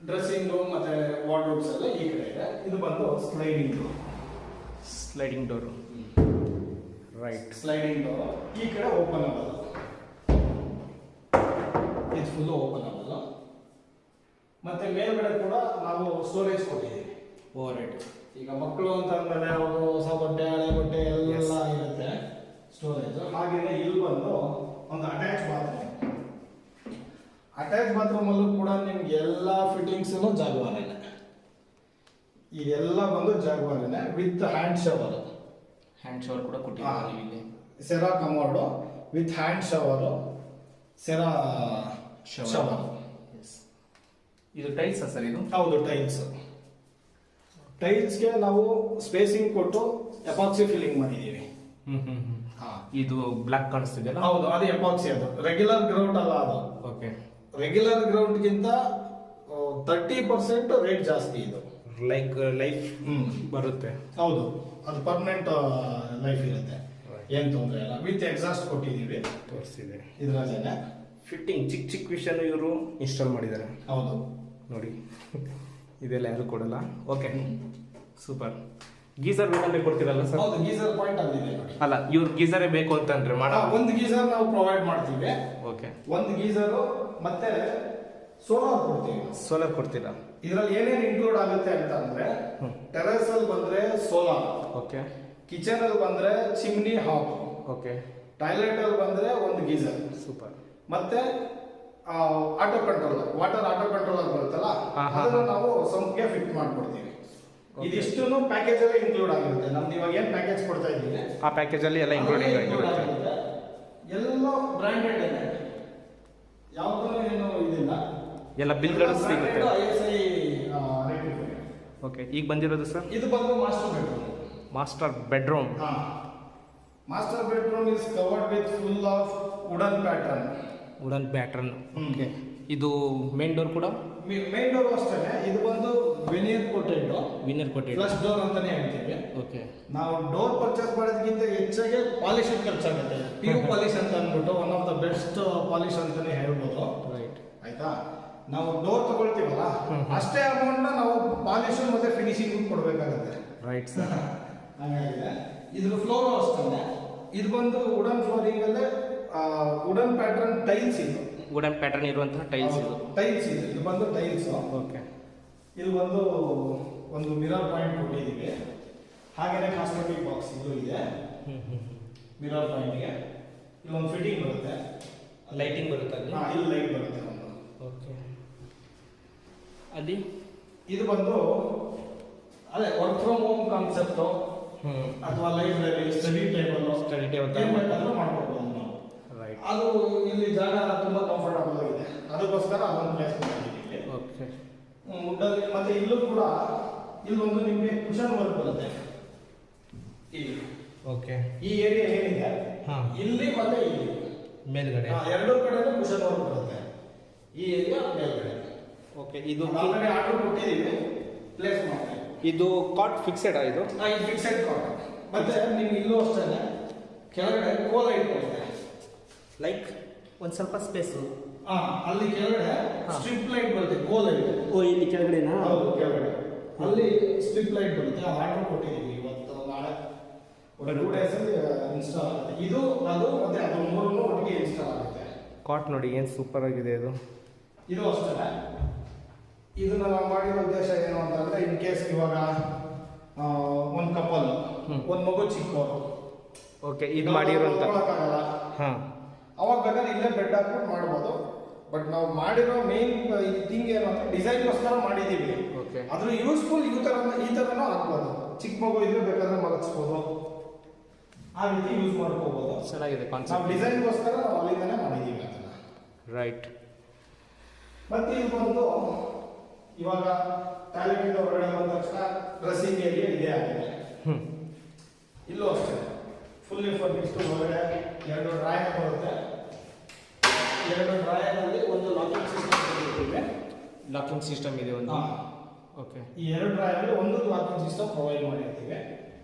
Dressing room ಮತ್ತೆ ವಾರ್ಡ್ರೋಬ್ಸ್ ಎಲ್ಲ ಈ ಕಡೆ ಇದೆ. ಇದು ಬಂದು sliding door. Right, sliding door. ಈ ಕಡೆ ಓಪನ್ ಆಗೋದು, ಇದು ಫುಲ್ ಓಪನ್ ಆಗೋದು. ಮತ್ತೆ ಮೇಲ್ಗಡೆ ಕೂಡ ನಾವು ಸ್ಟೋರೇಜ್ ಕೊಟ್ಟಿದ್ದೀವಿ. Over head. ಈಗ ಮಕ್ಕಳು ಅಂತ ಅಂದಮೇಲೆ ಅವರು ಹೊಸ ಬಟ್ಟೆ, ಹಳೆ ಬಟ್ಟೆ ಎಲ್ಲ ಇರುತ್ತೆ ಸ್ಟೋರೇಜ್. ಹಾಗೆಯೇ ಇಲ್ಲಿ ಬಂದು ಒಂದು ಅಟ್ಯಾಚ್ ಬಾತ್ರೂಮಲ್ಲೂ ಕೂಡ ನಿಮ್ಗೆ ಎಲ್ಲ ಫಿಟ್ಟಿಂಗ್ಸು ಜಾಗವಾರೇನೆ. ಇದೆಲ್ಲ ಬಂದು ಜಾಗವಾರೇನೆ ವಿತ್ ಹ್ಯಾಂಡ್ ಶವರ್ ಕೂಡ ಕೊಟ್ಟಿದ್ದಾರೆ ಇಲ್ಲಿ. Cera commode with hand ಶವರು, Cera shower. ಇದು ಟೈಲ್ಸ್ ಸರ್? ಇದು ಹೌದು, ಟೈಲ್ಸ್ಗೆ ನಾವು ಸ್ಪೇಸಿಂಗ್ ಕೊಟ್ಟು ಎಪಾಕ್ಸಿ ಫಿಲ್ಲಿಂಗ್ ಮಾಡಿದ್ದೀವಿ. ಇದು ಬ್ಲಾಕ್ ಕಾಣಿಸ್ತಿದೆಯಲ್ಲ? ಹೌದು, ಅದು ಎಪಾಕ್ಸಿ. ಅದು ರೆಗ್ಯುಲರ್ ಗ್ರೌಂಡ್ ಅಲ್ಲ ಅದು. ಓಕೆ, ರೆಗ್ಯುಲರ್ ಗ್ರೌಂಡ್ಗಿಂತ 30% ರೇಟ್ ಜಾಸ್ತಿ. ಇದು ಲೈಫ್ ಬರುತ್ತೆ. ಹೌದು, ಅದು ಪರ್ಮನೆಂಟ್ ಲೈಫ್ ಇರುತ್ತೆ, ಏನು ತೊಂದರೆ ಇಲ್ಲ. ವಿತ್ ಎಕ್ಸಾಸ್ಟ್ ಕೊಟ್ಟಿದ್ದೀವಿ, ತೋರಿಸ್ತಿದೆ ಇದರಲ್ಲೇನೆ. ಫಿಟ್ಟಿಂಗ್ ಚಿಕ್ಕ ವಿಷಯನೂ ಇವರು ಇನ್ಸ್ಟಾಲ್ ಮಾಡಿದ್ದಾರೆ. ಹೌದು ನೋಡಿ, ಇದೆಲ್ಲ ಯಾರು ಕೊಡಲ್ಲ. Okay, super. ಗೀಸರ್ ಬೇಕಂದ್ರೆ ಕೊಡ್ತೀರಲ್ಲ ಸರ್? ಹೌದು, ಗೀಸರ್ ಪಾಯಿಂಟ್ ಅಲ್ಲಿದೆ ನೋಡಿ. ಅಲ್ಲ, ಇವ್ರು ಗೀಸರೇ ಬೇಕು ಅಂತಂದ್ರೆ ಒಂದು ಗೀಸರ್ ನಾವು ಪ್ರೊವೈಡ್ ಮಾಡ್ತೀವಿ. ಓಕೆ, ಒಂದು ಗೀಸರು ಮತ್ತೆ ಸೋಲಾರ್ ಕೊಡ್ತೀರಾ? ಇದರಲ್ಲಿ ಏನೇನು ಇನ್ಕ್ಲೂಡ್ ಆಗುತ್ತೆ ಅಂತ ಅಂದ್ರೆ, ಟೆರೆಸ್ ಅಲ್ಲಿ ಬಂದ್ರೆ ಸೋಲಾರ್. ಓಕೆ, ಕಿಚನ್ ಅಲ್ಲಿ ಬಂದ್ರೆ ಚಿಮ್ನಿ ಹಾಬ್. ಓಕೆ, ಟಾಯ್ಲೆಟ್ ಅಲ್ಲಿ ಬಂದ್ರೆ ಒಂದು ಗೀಸರ್. ಸೂಪರ್. ಮತ್ತೆ auto control, water auto controller ಬರುತ್ತಲ್ಲ, ಅದನ್ನು ನಾವು ಸಂಪ್ಗೆ ಫಿಟ್ ಮಾಡ್ಕೊಡ್ತೀವಿ. ಇದಿಷ್ಟು ಪ್ಯಾಕೇಜ್ ಅಲ್ಲಿ ಇನ್ಕ್ಲೂಡ್ ಆಗಿರುತ್ತೆ. ನಮ್ದು ಇವಾಗ ಏನು ಪ್ಯಾಕೇಜ್ ಕೊಡ್ತಾ ಇದ್ದೀವಿ, ಆ ಪ್ಯಾಕೇಜ್ ಅಲ್ಲಿ ಎಲ್ಲ ಇನ್ಕ್ಲೂಡಿಂಗ್ ಆಗಿರುತ್ತೆ. ಎಲ್ಲ ಬ್ರಾಂಡೆಡ್ ಇದೆ, ಯಾವುದೂ ಏನು ಇದಿಲ್ಲ. ಎಲ್ಲ ಬಿಲ್ಗಳು ಸಿಗುತ್ತೆ. ISI ಓಕೆ, ಈಗ ಬಂದಿರೋದು ಸರ್? ಇದು ಬಂದು master bedroom. Master bedroom is covered with full of wooden pattern. Okay, ಇದು ಮೇನ್ ಡೋರ್ ಕೂಡ? ಮೇನ್ ಡೋರ್ ಅಷ್ಟೇ. ಇದು ಬಂದು ವಿನಿಯರ್ ಕೋಟೆಡ್ ಫ್ಲಶ್ ಡೋರ್ ಅಂತಾನೆ ಹೇಳ್ತೀವಿ. ಓಕೆ, ನಾವು ಡೋರ್ ಪರ್ಚೇಸ್ ಮಾಡೋದಕ್ಕಿಂತ ಹೆಚ್ಚಾಗಿ ಪಾಲಿಶ್ ಖರ್ಚಾಗುತ್ತೆ. PU ಪಾಲಿಶ್ ಅಂತ ಅಂದ್ಬಿಟ್ಟು one of the best polish ಅಂತಾನೆ ಹೇಳ್ಬೋದು. ರೈಟ್, ಆಯ್ತಾ? ನಾವು ಡೋರ್ ತಗೊಳ್ತೀವಲ್ಲ, ಅಷ್ಟೇ ಅಮೌಂಟ್ನ ನಾವು ಪಾಲಿಶ್ ಮತ್ತೆ ಫಿನಿಶಿಂಗ್ ಕೊಡಬೇಕಾಗುತ್ತೆ. Right sir. ಹಾಗಾಗಿದೆ. ಇದ್ರ ಫ್ಲೋರ್ ಅಷ್ಟೇ. ಇದು ಬಂದು ವುಡನ್ ಫ್ಲೋರಿಂಗ್ ಅಲ್ಲೇ ವುಡನ್ ಪ್ಯಾಟರ್ನ್ ಟೈಲ್ಸ್. ಇದು ವುಡನ್ ಪ್ಯಾಟರ್ನ್ ಇರುವಂತಹ ಟೈಲ್ಸ್. ಇದು ಬಂದು ಟೈಲ್ಸ್. ಓಕೆ, ಇಲ್ಲಿ ಬಂದು ಒಂದು ಮಿರರ್ ಪಾಯಿಂಟ್ ಕೊಟ್ಟಿದ್ದೀವಿ. ಹಾಗೇನೆ ಕಾಸ್ಮೆಟಿಕ್ ಬಾಕ್ಸ್ ಇದು ಇದೆ. ಮಿರರ್ ಪಾಯಿಂಟ್ಗೆ ಇಲ್ಲೊಂದು ಫಿಟ್ಟಿಂಗ್ ಬರುತ್ತೆ, ಲೈಟಿಂಗ್ ಬರುತ್ತೆ ಅಲ್ಲಿ. ಇಲ್ಲಿ ಲೈಟ್ ಬರುತ್ತೆ ಒಂದು. ಓಕೆ, ಅಲ್ಲಿ ಇದು ಬಂದು ಅದೇ ವರ್ಕ್ ಫ್ರಮ್ ಹೋಮ್ ಕಾನ್ಸೆಪ್ಟ್ ಅಥವಾ ಲೈಬ್ರರಿ, ಸ್ಟಡಿ ಟೇಬಲ್ ಮಾಡ್ಕೊಳ್ಬೋದು ನಾವು. ರೈಟ್, ಅದು ಇಲ್ಲಿ ಜಾಗ ತುಂಬಾ ಕಂಫರ್ಟಬಲ್ ಆಗಿದೆ, ಅದಕ್ಕೋಸ್ಕರ ಅದೊಂದು ಪ್ಲೇಸ್ ಮಾಡಿದ್ದೀವಿ. ಓಕೆ, ವುಡ್ಡಲ್ಲಿ. ಮತ್ತೆ ಇಲ್ಲೂ ಕೂಡ ಇಲ್ಲೊಂದು ನಿಮಗೆ ಕುಷನ್ ವರ್ಕ್ ಬರುತ್ತೆ ಇಲ್ಲಿ. ಓಕೆ, ಈ ಏರಿಯಾ ಏನಿದೆ ಇಲ್ಲಿ ಮತ್ತೆ ಇಲ್ಲಿ ಮೇಲ್ಗಡೆ ಎರಡೂ ಕಡೆ ಕುಷನ್ ವರ್ಕ್ ಬರುತ್ತೆ. ಈ ಏರಿಯಾ ಮೇಲ್ಗಡೆ. ಓಕೆ, ಇದು ಆಲ್ರೆಡಿ ಆರ್ಡರ್ ಕೊಟ್ಟಿದ್ದೀವಿ, ಪ್ಲೇಸ್ ಮಾಡ್ತೀವಿ. ಇದು ಕಾಟ್ ಫಿಕ್ಸೆಡ್ ಇದು? ಇದು ಫಿಕ್ಸೆಡ್ ಕಾಟ್. ಮತ್ತೆ ನಿಮ್ಗೆ ಇಲ್ಲೂ ಅಷ್ಟೇ ಕೆಳಗಡೆ ಕೋಲ ಇಟ್ಕೊಳ್ತಾರೆ, ಲೈಕ್ ಒಂದು ಸ್ವಲ್ಪ ಸ್ಪೇಸು. ಅಲ್ಲಿ ಕೆಳಗಡೆ ಸ್ಟ್ರಿಪ್ ಲೈಟ್ ಬರುತ್ತೆ, ಕೋಲ ಇದೆ. ಇಲ್ಲಿ ಕೆಳಗಡೆನಾ? ಹೌದು, ಕೆಳಗಡೆ ಅಲ್ಲಿ ಸ್ಟ್ರಿಪ್ ಲೈಟ್ ಬರುತ್ತೆ, ಆ ಆರ್ಡರ್ ಕೊಟ್ಟಿದ್ದೀವಿ ಇವತ್ತು ನಾಳೆ ಒಂದು 2 ಡೇಸಲ್ಲಿ ಇನ್ಸ್ಟಾಲ್ ಆಗುತ್ತೆ. ಇದು ಅದು ಮತ್ತೆ ಅದು ಮೂರನ್ನು ಒಟ್ಟಿಗೆ ಇನ್ಸ್ಟಾಲ್ ಆಗುತ್ತೆ. ಕಾಟ್ ನೋಡಿ ಏನು ಸೂಪರ್ ಆಗಿದೆ ಇದು. ಇದು ಅಷ್ಟೇ. ಇದನ್ನ ನಾವು ಮಾಡಿರೋ ಉದ್ದೇಶ ಏನು ಅಂತಂದ್ರೆ, ಇನ್ ಕೇಸ್ ಇವಾಗ ಒಂದು ಕಪಲ್, ಒಂದು ಮಗು ಚಿಕ್ಕವರು, ಓಕೆ, ಇದು ಮಾಡಿರೋಂಥ ಹಾಂ, ಅವಾಗ ಬೇಕಾದ್ರೆ ಇಲ್ಲೇ ಬೆಡ್ ಹಾಕ್ಬಿಟ್ಟು ಮಾಡ್ಬೋದು. ಬಟ್ ನಾವು ಮಾಡಿರೋ ಮೇನ್ ಥಿಂಗ್ ಏನು ಅಂದ್ರೆ ಡಿಸೈನ್ಗೋಸ್ಕರ ಮಾಡಿದ್ದೀವಿ. ಓಕೆ, ಅದ್ರ ಯೂಸ್ಫುಲ್ ಈ ಥರನೂ ಆಗ್ಬೋದು. ಚಿಕ್ಕ ಮಗು ಇದ್ರೆ ಬೇಕಾದ್ರೆ ಮಲಗಿಸ್ಬೋದು, ಆ ರೀತಿ ಯೂಸ್ ಮಾಡ್ಕೋಬೋದು. ಚೆನ್ನಾಗಿದೆ ನಾವು ಕಾನ್ಸೆಪ್ಟ್. ಡಿಸೈನ್ಗೋಸ್ಕರ ನಾವು ಅಲ್ಲಿಂದನೇ ಮಾಡಿದ್ದೀವಿ ಅದನ್ನ. ರೈಟ್. ಮತ್ತೆ ಇದು ಬಂದು ಇವಾಗ ಟಾಯ್ಲೆಟ್ ಹೊರಗಡೆ ಬಂದ ತಕ್ಷಣ ಡ್ರೆಸ್ಸಿಂಗ್ ಏರಿಯಾ ಇದೇ ಆಗಿದೆ. ಇಲ್ಲೂ ಅಷ್ಟೇ ಫುಲ್ಲಿ ಫರ್ನಿಶ್ಡ್. ಹೊರಗಡೆ 2 ಡ್ರಾಯರ್ ಬರುತ್ತೆ. 2 ಡ್ರಾಯರಲ್ಲಿ ಒಂದು ಲಾಕಿಂಗ್ ಸಿಸ್ಟಮ್ ಕೊಟ್ಟಿದ್ದೀವಿ. ಲಾಕಿಂಗ್ ಸಿಸ್ಟಮ್ ಇದೆ ಒಂದು. ಓಕೆ, ಈ 2 ಡ್ರಾಯರಲ್ಲಿ ಒಂದು ಲಾಕಿಂಗ್ ಸಿಸ್ಟಮ್ ಪ್ರೊವೈಡ್ ಮಾಡಿರ್ತೀವಿ.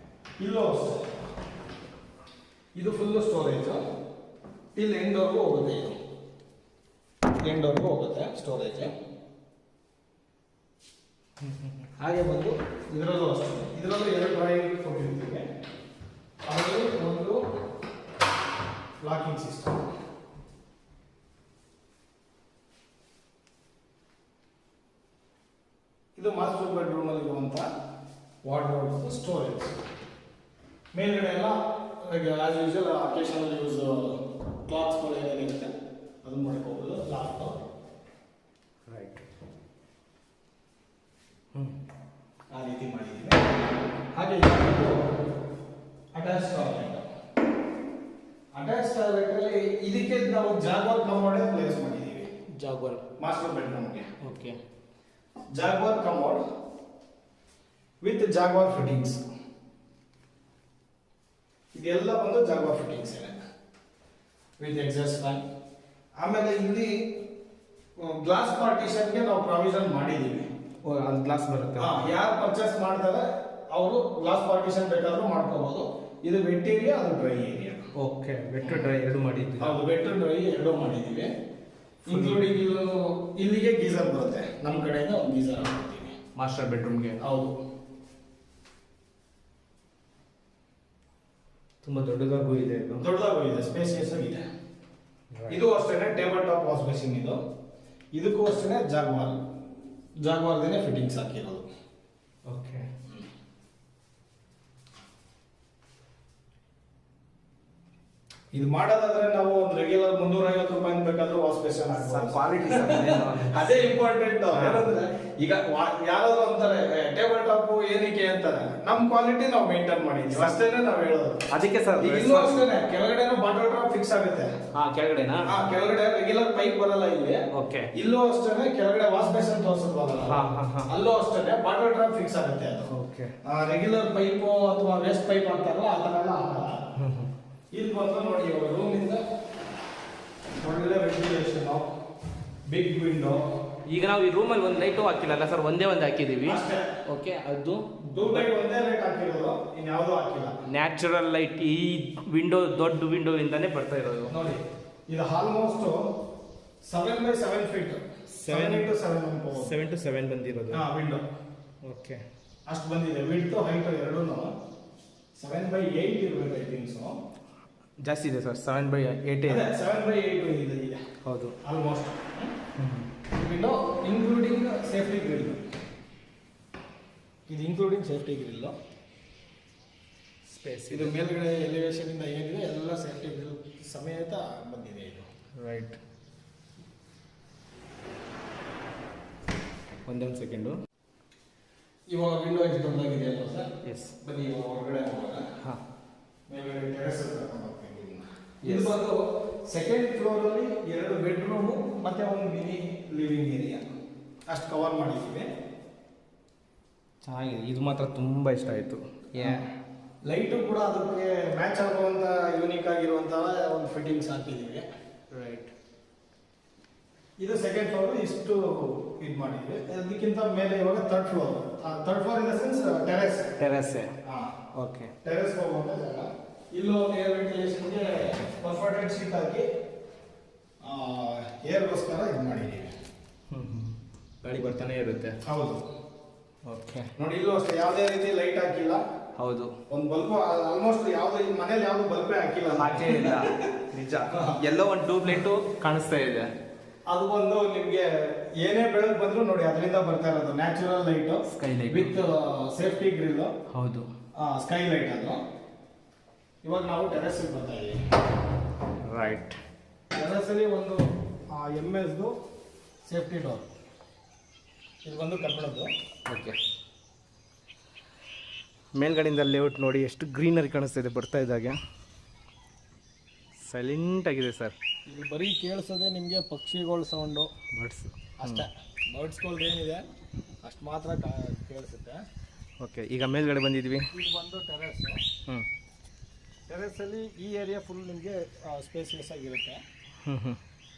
ಇಲ್ಲೂ ಅಷ್ಟೇ ಇದು ಫುಲ್ಲು ಸ್ಟೋರೇಜು. ಇಲ್ಲಿ ಎಂಡ್ವರೆಗೂ ಹೋಗುತ್ತೆ. ಇದು ಎಂಡ್ವರೆಗೂ ಹೋಗುತ್ತೆ ಸ್ಟೋರೇಜ್. ಹಾಗೆ ಬಂದು ಇದರಲ್ಲೂ ಅಷ್ಟೇ, ಇದರಲ್ಲೂ 2 ಡ್ರಾಯರ್ ಕೊಟ್ಟಿರ್ತೀವಿ. ಅದರಲ್ಲಿ ಒಂದು ಲಾಕಿಂಗ್ ಸಿಸ್ಟಮ್. ಇದು ಮಾಸ್ಟರ್ ಬೆಡ್ರೂಮ್ ಅಲ್ಲಿ ಇರುವಂತ ವಾರ್ಡ್ರೋಬ್ ಸ್ಟೋರೇಜ್. ಮೇಲ್ಗಡೆ ಎಲ್ಲ ಆಸ್ ಯೂಶುವಲ್ ಅಕೇಶನಲ್ ಯೂಸ್ ಕ್ಲಾತ್ಸ್ಗಳು ಏನೇನಿರುತ್ತೆ ಅದನ್ನ ಮಾಡ್ಕೋಬಹುದು. Laptop right. ಆ ರೀತಿ ಮಾಡಿದ್ದೀವಿ. ಹಾಗೆ ಅಟ್ಯಾಚ್ ಟಾಯ್ಲೆಟ್. ಅಟ್ಯಾಚ್ ಟಾಯ್ಲೆಟ್ ಅಲ್ಲಿ ಇದಕ್ಕೆ ನಾವು ಜಾಗ್ವಾರ್ ಕಮೋಡ್ ಪ್ಲೇಸ್ ಮಾಡಿದ್ದೀವಿ. ಜಾಗ್ವಾರ್ ಮಾಸ್ಟರ್ ಬೆಡ್ರೂಮ್ಗೆ okay, Jaguar commode with Jaguar fittings. ಇದೆಲ್ಲ ಬಂದು ಜಾಗ್ವಾರ್ ಫಿಟ್ಟಿಂಗ್ಸ್ ಇದೆ ವಿತ್ ಎಕ್ಸಾಸ್ಟ್ ಫ್ಯಾನ್. ಆಮೇಲೆ ಇಲ್ಲಿ ಗ್ಲಾಸ್ ಪಾರ್ಟಿಷನ್ಗೆ ನಾವು ಪ್ರಾವಿಷನ್ ಮಾಡಿದ್ದೀವಿ. ಅದು ಗ್ಲಾಸ್ ಬರುತ್ತೆ. ಯಾರು ಪರ್ಚೇಸ್ ಮಾಡ್ತಾರೆ ಅವರು ಗ್ಲಾಸ್ ಪಾರ್ಟಿಷನ್ ಬೇಕಾದ್ರೂ ಮಾಡ್ಕೋಬಹುದು. ಇದು ವೆಟ್ ಏರಿಯಾ, ಅದು dry area. Okay, wet dry ಎರಡು ಮಾಡಿದ್ವಿ. ಹೌದು, ವೆಟ್ ಡ್ರೈ ಎರಡು ಮಾಡಿದ್ದೀವಿ. ಇನ್ಕ್ಲೂಡಿಂಗ್ ಇಲ್ಲಿಗೆ ಗೀಸರ್ ಬರುತ್ತೆ. ನಮ್ಮ ಕಡೆಯಿಂದ ಒಂದು ಗೀಸರ್ ಹಾಕ್ತೀವಿ ಮಾಸ್ಟರ್ ಬೆಡ್ರೂಮ್ಗೆ. ಹೌದು, ತುಂಬಾ ದೊಡ್ಡದಾಗೂ ಇದೆ. ಇದು ದೊಡ್ಡದಾಗೂ ಇದೆ, ಸ್ಪೇಸಿಯಸ್ ಆಗಿದೆ. ಇದು ಅಷ್ಟೇನೆ ಟೇಬಲ್ ಟಾಪ್ ವಾಶ್ ಬೇಸಿನ್. ಇದು ಇದಕ್ಕೂ ಅಷ್ಟೇನೆ ಜಾಗ್ವಾರ್ದೇನೆ ಫಿಟ್ಟಿಂಗ್ಸ್ ಹಾಕಿರೋದು. ಓಕೆ, ಇದು ಮಾಡೋದಾದ್ರೆ ನಾವು ಒಂದು ರೆಗ್ಯುಲರ್ 350 ರೂಪಾಯಿ ಬೇಕಾದ್ರೂ ವಾಶ್ ಬೇಸಿನ್ ಹಾಕ್ಬೋದು. ಕ್ವಾಲಿಟಿ ಅದೇ ಇಂಪಾರ್ಟೆಂಟ್. ಏನಂದ್ರೆ ಈಗ ಯಾರಾದ್ರೂ ಅಂತಾರೆ ಟೇಬಲ್ ಟಾಪ್ ಏನಕ್ಕೆ ಅಂತಾರೆ, ನಮ್ ಕ್ವಾಲಿಟಿ ನಾವು ಮೇಂಟೈನ್ ಮಾಡಿದ್ವಿ ಅಷ್ಟೇನೆ ನಾವು ಹೇಳೋದು. ಅದಕ್ಕೆ ಸರ್ ಇಲ್ಲೂ ಅಷ್ಟೇನೆ ಕೆಳಗಡೆನೂ ಬಾಟಲ್ ಡ್ರಾಪ್ ಫಿಕ್ಸ್ ಆಗುತ್ತೆ. ಕೆಳಗಡೆನಾ? ಕೆಳಗಡೆ ರೆಗ್ಯುಲರ್ ಪೈಪ್ ಬರಲ್ಲ ಇಲ್ಲಿ. ಓಕೆ, ಇಲ್ಲೂ ಅಷ್ಟೇನೆ ಕೆಳಗಡೆ ವಾಶ್ ಬೇಸಿನ್ ತೋರಿಸೋದ್ವಲ್ಲ, ಅಲ್ಲೂ ಅಷ್ಟೇನೆ ಬಾಟಲ್ ಡ್ರಾಪ್ ಫಿಕ್ಸ್ ಆಗುತ್ತೆ. ಅದು ಓಕೆ, ರೆಗ್ಯುಲರ್ ಪೈಪ್ ಅಥವಾ ವೇಸ್ಟ್ ಪೈಪ್ ಅಂತಾರಲ್ಲ ಆ ತರ ಎಲ್ಲ ಹಾಕಲ್ಲ. ಇಲ್ಲಿ ಬಂದು ನೋಡಿ, ಇವಾಗ ರೂಮಿಂದ ಒಳ್ಳೆ ವೆಂಟಿಲೇಷನ್, ಬಿಗ್ ವಿಂಡೋ. ಈಗ ನಾವು ಈ ರೂಮಲ್ಲಿ ಒಂದು ಲೈಟು ಹಾಕಿಲ್ಲ ಸರ್, ಒಂದೇ ಒಂದು ಹಾಕಿದೀವಿ. ಅಷ್ಟೇ. ಓಕೆ, ಅದು ಲೈಟ್ ಒಂದೇ ಲೈಟ್ ಹಾಕಿರೋದು, ಇನ್ಯಾವುದೂ ಹಾಕಿಲ್ಲ. ನ್ಯಾಚುರಲ್ ಲೈಟ್ ಈ ವಿಂಡೋ, ದೊಡ್ಡ ವಿಂಡೋ ಇಂದಾನೆ ಬರ್ತಾ ಇರೋದು. ನೋಡಿ, ಇದು almost 7x7 feet, 7 into 7 ಅನ್ಕೋಬಹುದು. 7 to 7 ಬಂದಿರೋದು ವಿಂಡೋ. ಓಕೆ, ಅಷ್ಟು ಬಂದಿದೆ. ವಿಡ್ತ್ ಹೈಟ್ ಎರಡೂ 7x8 ಇರಬೇಕು ಐ ಥಿಂಕ್ ಸೊ. ಜಾಸ್ತಿ ಇದೆ ಸರ್, 7x8 ಇದೆ. 7x8 ಇದೆ ಹೌದು, almost. Window including safety grill. ಇದು ಇನ್ಕ್ಲೂಡಿಂಗ್ ಸೇಫ್ಟಿ ಗ್ರಿಲ್. ಸ್ಪೇಸ್ ಇದು ಮೇಲ್ಗಡೆ ಎಲಿವೇಶನ್ ಇಂದ ಏನಿದೆ ಎಲ್ಲ ಸೇಫ್ಟಿ ಗ್ರಿಲ್ ಸಮೇತ ಬಂದಿದೆ ಇದು. ರೈಟ್, ಒಂದೇ ಒಂದು ಸೆಕೆಂಡು. ಇವಾಗ ವಿಂಡೋ ಎಷ್ಟು ದೊಡ್ಡದಾಗಿದೆ ಅಲ್ವಾ ಸರ್? ಎಸ್, ಬನ್ನಿ ಇವಾಗ ಹೊರಗಡೆ ಹೋಗೋಣ. ಹಾಂ, ಮೇಲ್ಗಡೆ ಟೆರೆಸ್ ಕರ್ಕೊಂಡು ಹೋಗ್ತೀನಿ. ಇದು ಬಂದು ಸೆಕೆಂಡ್ ಫ್ಲೋರ್ ಅಲ್ಲಿ 2 ಬೆಡ್ರೂಮು ಮತ್ತೆ ಒಂದು ಮಿನಿ ಲಿವಿಂಗ್ ಏರಿಯಾ ಅಷ್ಟು ಕವರ್ ಮಾಡಿದ್ದೀವಿ. ಚೆನ್ನಾಗಿದೆ. ಇದು ಮಾತ್ರ ತುಂಬ ಇಷ್ಟ ಆಯಿತು. ಲೈಟು ಕೂಡ ಅದಕ್ಕೆ ಮ್ಯಾಚ್ ಆಗುವಂಥ ಯೂನಿಕ್ ಆಗಿರುವಂಥ ಒಂದು ಫಿಟ್ಟಿಂಗ್ಸ್ ಹಾಕಿದ್ದೀವಿ. ರೈಟ್, ಇದು ಸೆಕೆಂಡ್ ಫ್ಲೋರ್ ಇಷ್ಟು ಇದು ಮಾಡಿದ್ವಿ. ಅದಕ್ಕಿಂತ ಮೇಲೆ ಇವಾಗ third floor in the sense ಟೆರೆಸ್ಸೇ. ಓಕೆ, ಟೆರೆಸ್ ಹೋಗುವಂಥ ಜಾಗ. ಇಲ್ಲೂ ಏರ್ ವೆಂಟಿಲೇಷನ್ಗೆ ಪರ್ಫೆಕ್ಟೆಡ್ ಶೀಟ್ ಹಾಕಿ ಏರ್ಗೋಸ್ಕರ ಇದು ಮಾಡಿದ್ದೀವಿ. ಗಾಳಿ ಬರ್ತಾನೆ ಇರುತ್ತೆ. ಹೌದು, ಓಕೆ ನೋಡಿ ಇಲ್ಲೂ ಅಷ್ಟೇ ಯಾವುದೇ ರೀತಿ ಲೈಟ್ ಹಾಕಿಲ್ಲ. ಹೌದು, ಒಂದು ಬಲ್ಬ್ ಆಲ್ಮೋಸ್ಟ್ ಯಾವುದೇ ಮನೇಲಿ ಯಾವ್ದು ಬಲ್ಬೇ ಹಾಕಿಲ್ಲ. ಹಾಕೇ ಇಲ್ಲ ನಿಜ. ಎಲ್ಲೋ ಒಂದು ಟ್ಯೂಬ್ ಲೈಟು ಕಾಣಿಸ್ತಾ ಇದೆ. ಅದು ಒಂದು ನಿಮ್ಗೆ ಏನೇ ಬೆಳಕು ಬಂದ್ರು ನೋಡಿ ಅದರಿಂದ ಬರ್ತಾ ಇರೋದು natural light, sky light with safety grill. ಹೌದು, ಸ್ಕೈ ಲೈಟ್ ಅದು. ಇವಾಗ ನಾವು ಟೆರೆಸ್ ಬರ್ತಾ ಇದೀವಿ. ರೈಟ್. ಟೆರೆಸ್ ಅಲ್ಲಿ ಒಂದು MS ಸೇಫ್ಟಿ ಡೋರ್, ಇದು ಬಂದು ಕಬ್ಬಿಣದ್ದು. ಓಕೆ, ಮೇಲ್ಗಡೆಯಿಂದ ಲೇಔಟ್ ನೋಡಿ ಎಷ್ಟು ಗ್ರೀನರಿ ಕಾಣಿಸ್ತಾ ಇದೆ ಬರ್ತಾ ಇದ್ದಾಗೆ. ಸೈಲೆಂಟ್ ಆಗಿದೆ ಸರ್. ಇಲ್ಲಿ ಬರೀ ಕೇಳಿಸೋದೆ ನಿಮಗೆ ಪಕ್ಷಿಗಳ ಸೌಂಡು, ಬರ್ಡ್ಸ್ ಅಷ್ಟೇ. ಬರ್ಡ್ಸ್ಗಳ್ದು ಏನಿದೆ ಅಷ್ಟು ಮಾತ್ರ ಕೇಳಿಸುತ್ತೆ. ಓಕೆ, ಈಗ ಮೇಲ್ಗಡೆ ಬಂದಿದ್ವಿ. ಇದು ಬಂದು ಟೆರೆಸ್. ಟೆರೆಸ್ಸಲ್ಲಿ ಈ ಏರಿಯಾ ಫುಲ್ ನಿಮಗೆ ಸ್ಪೇಸಿಯಸ್ ಆಗಿರುತ್ತೆ.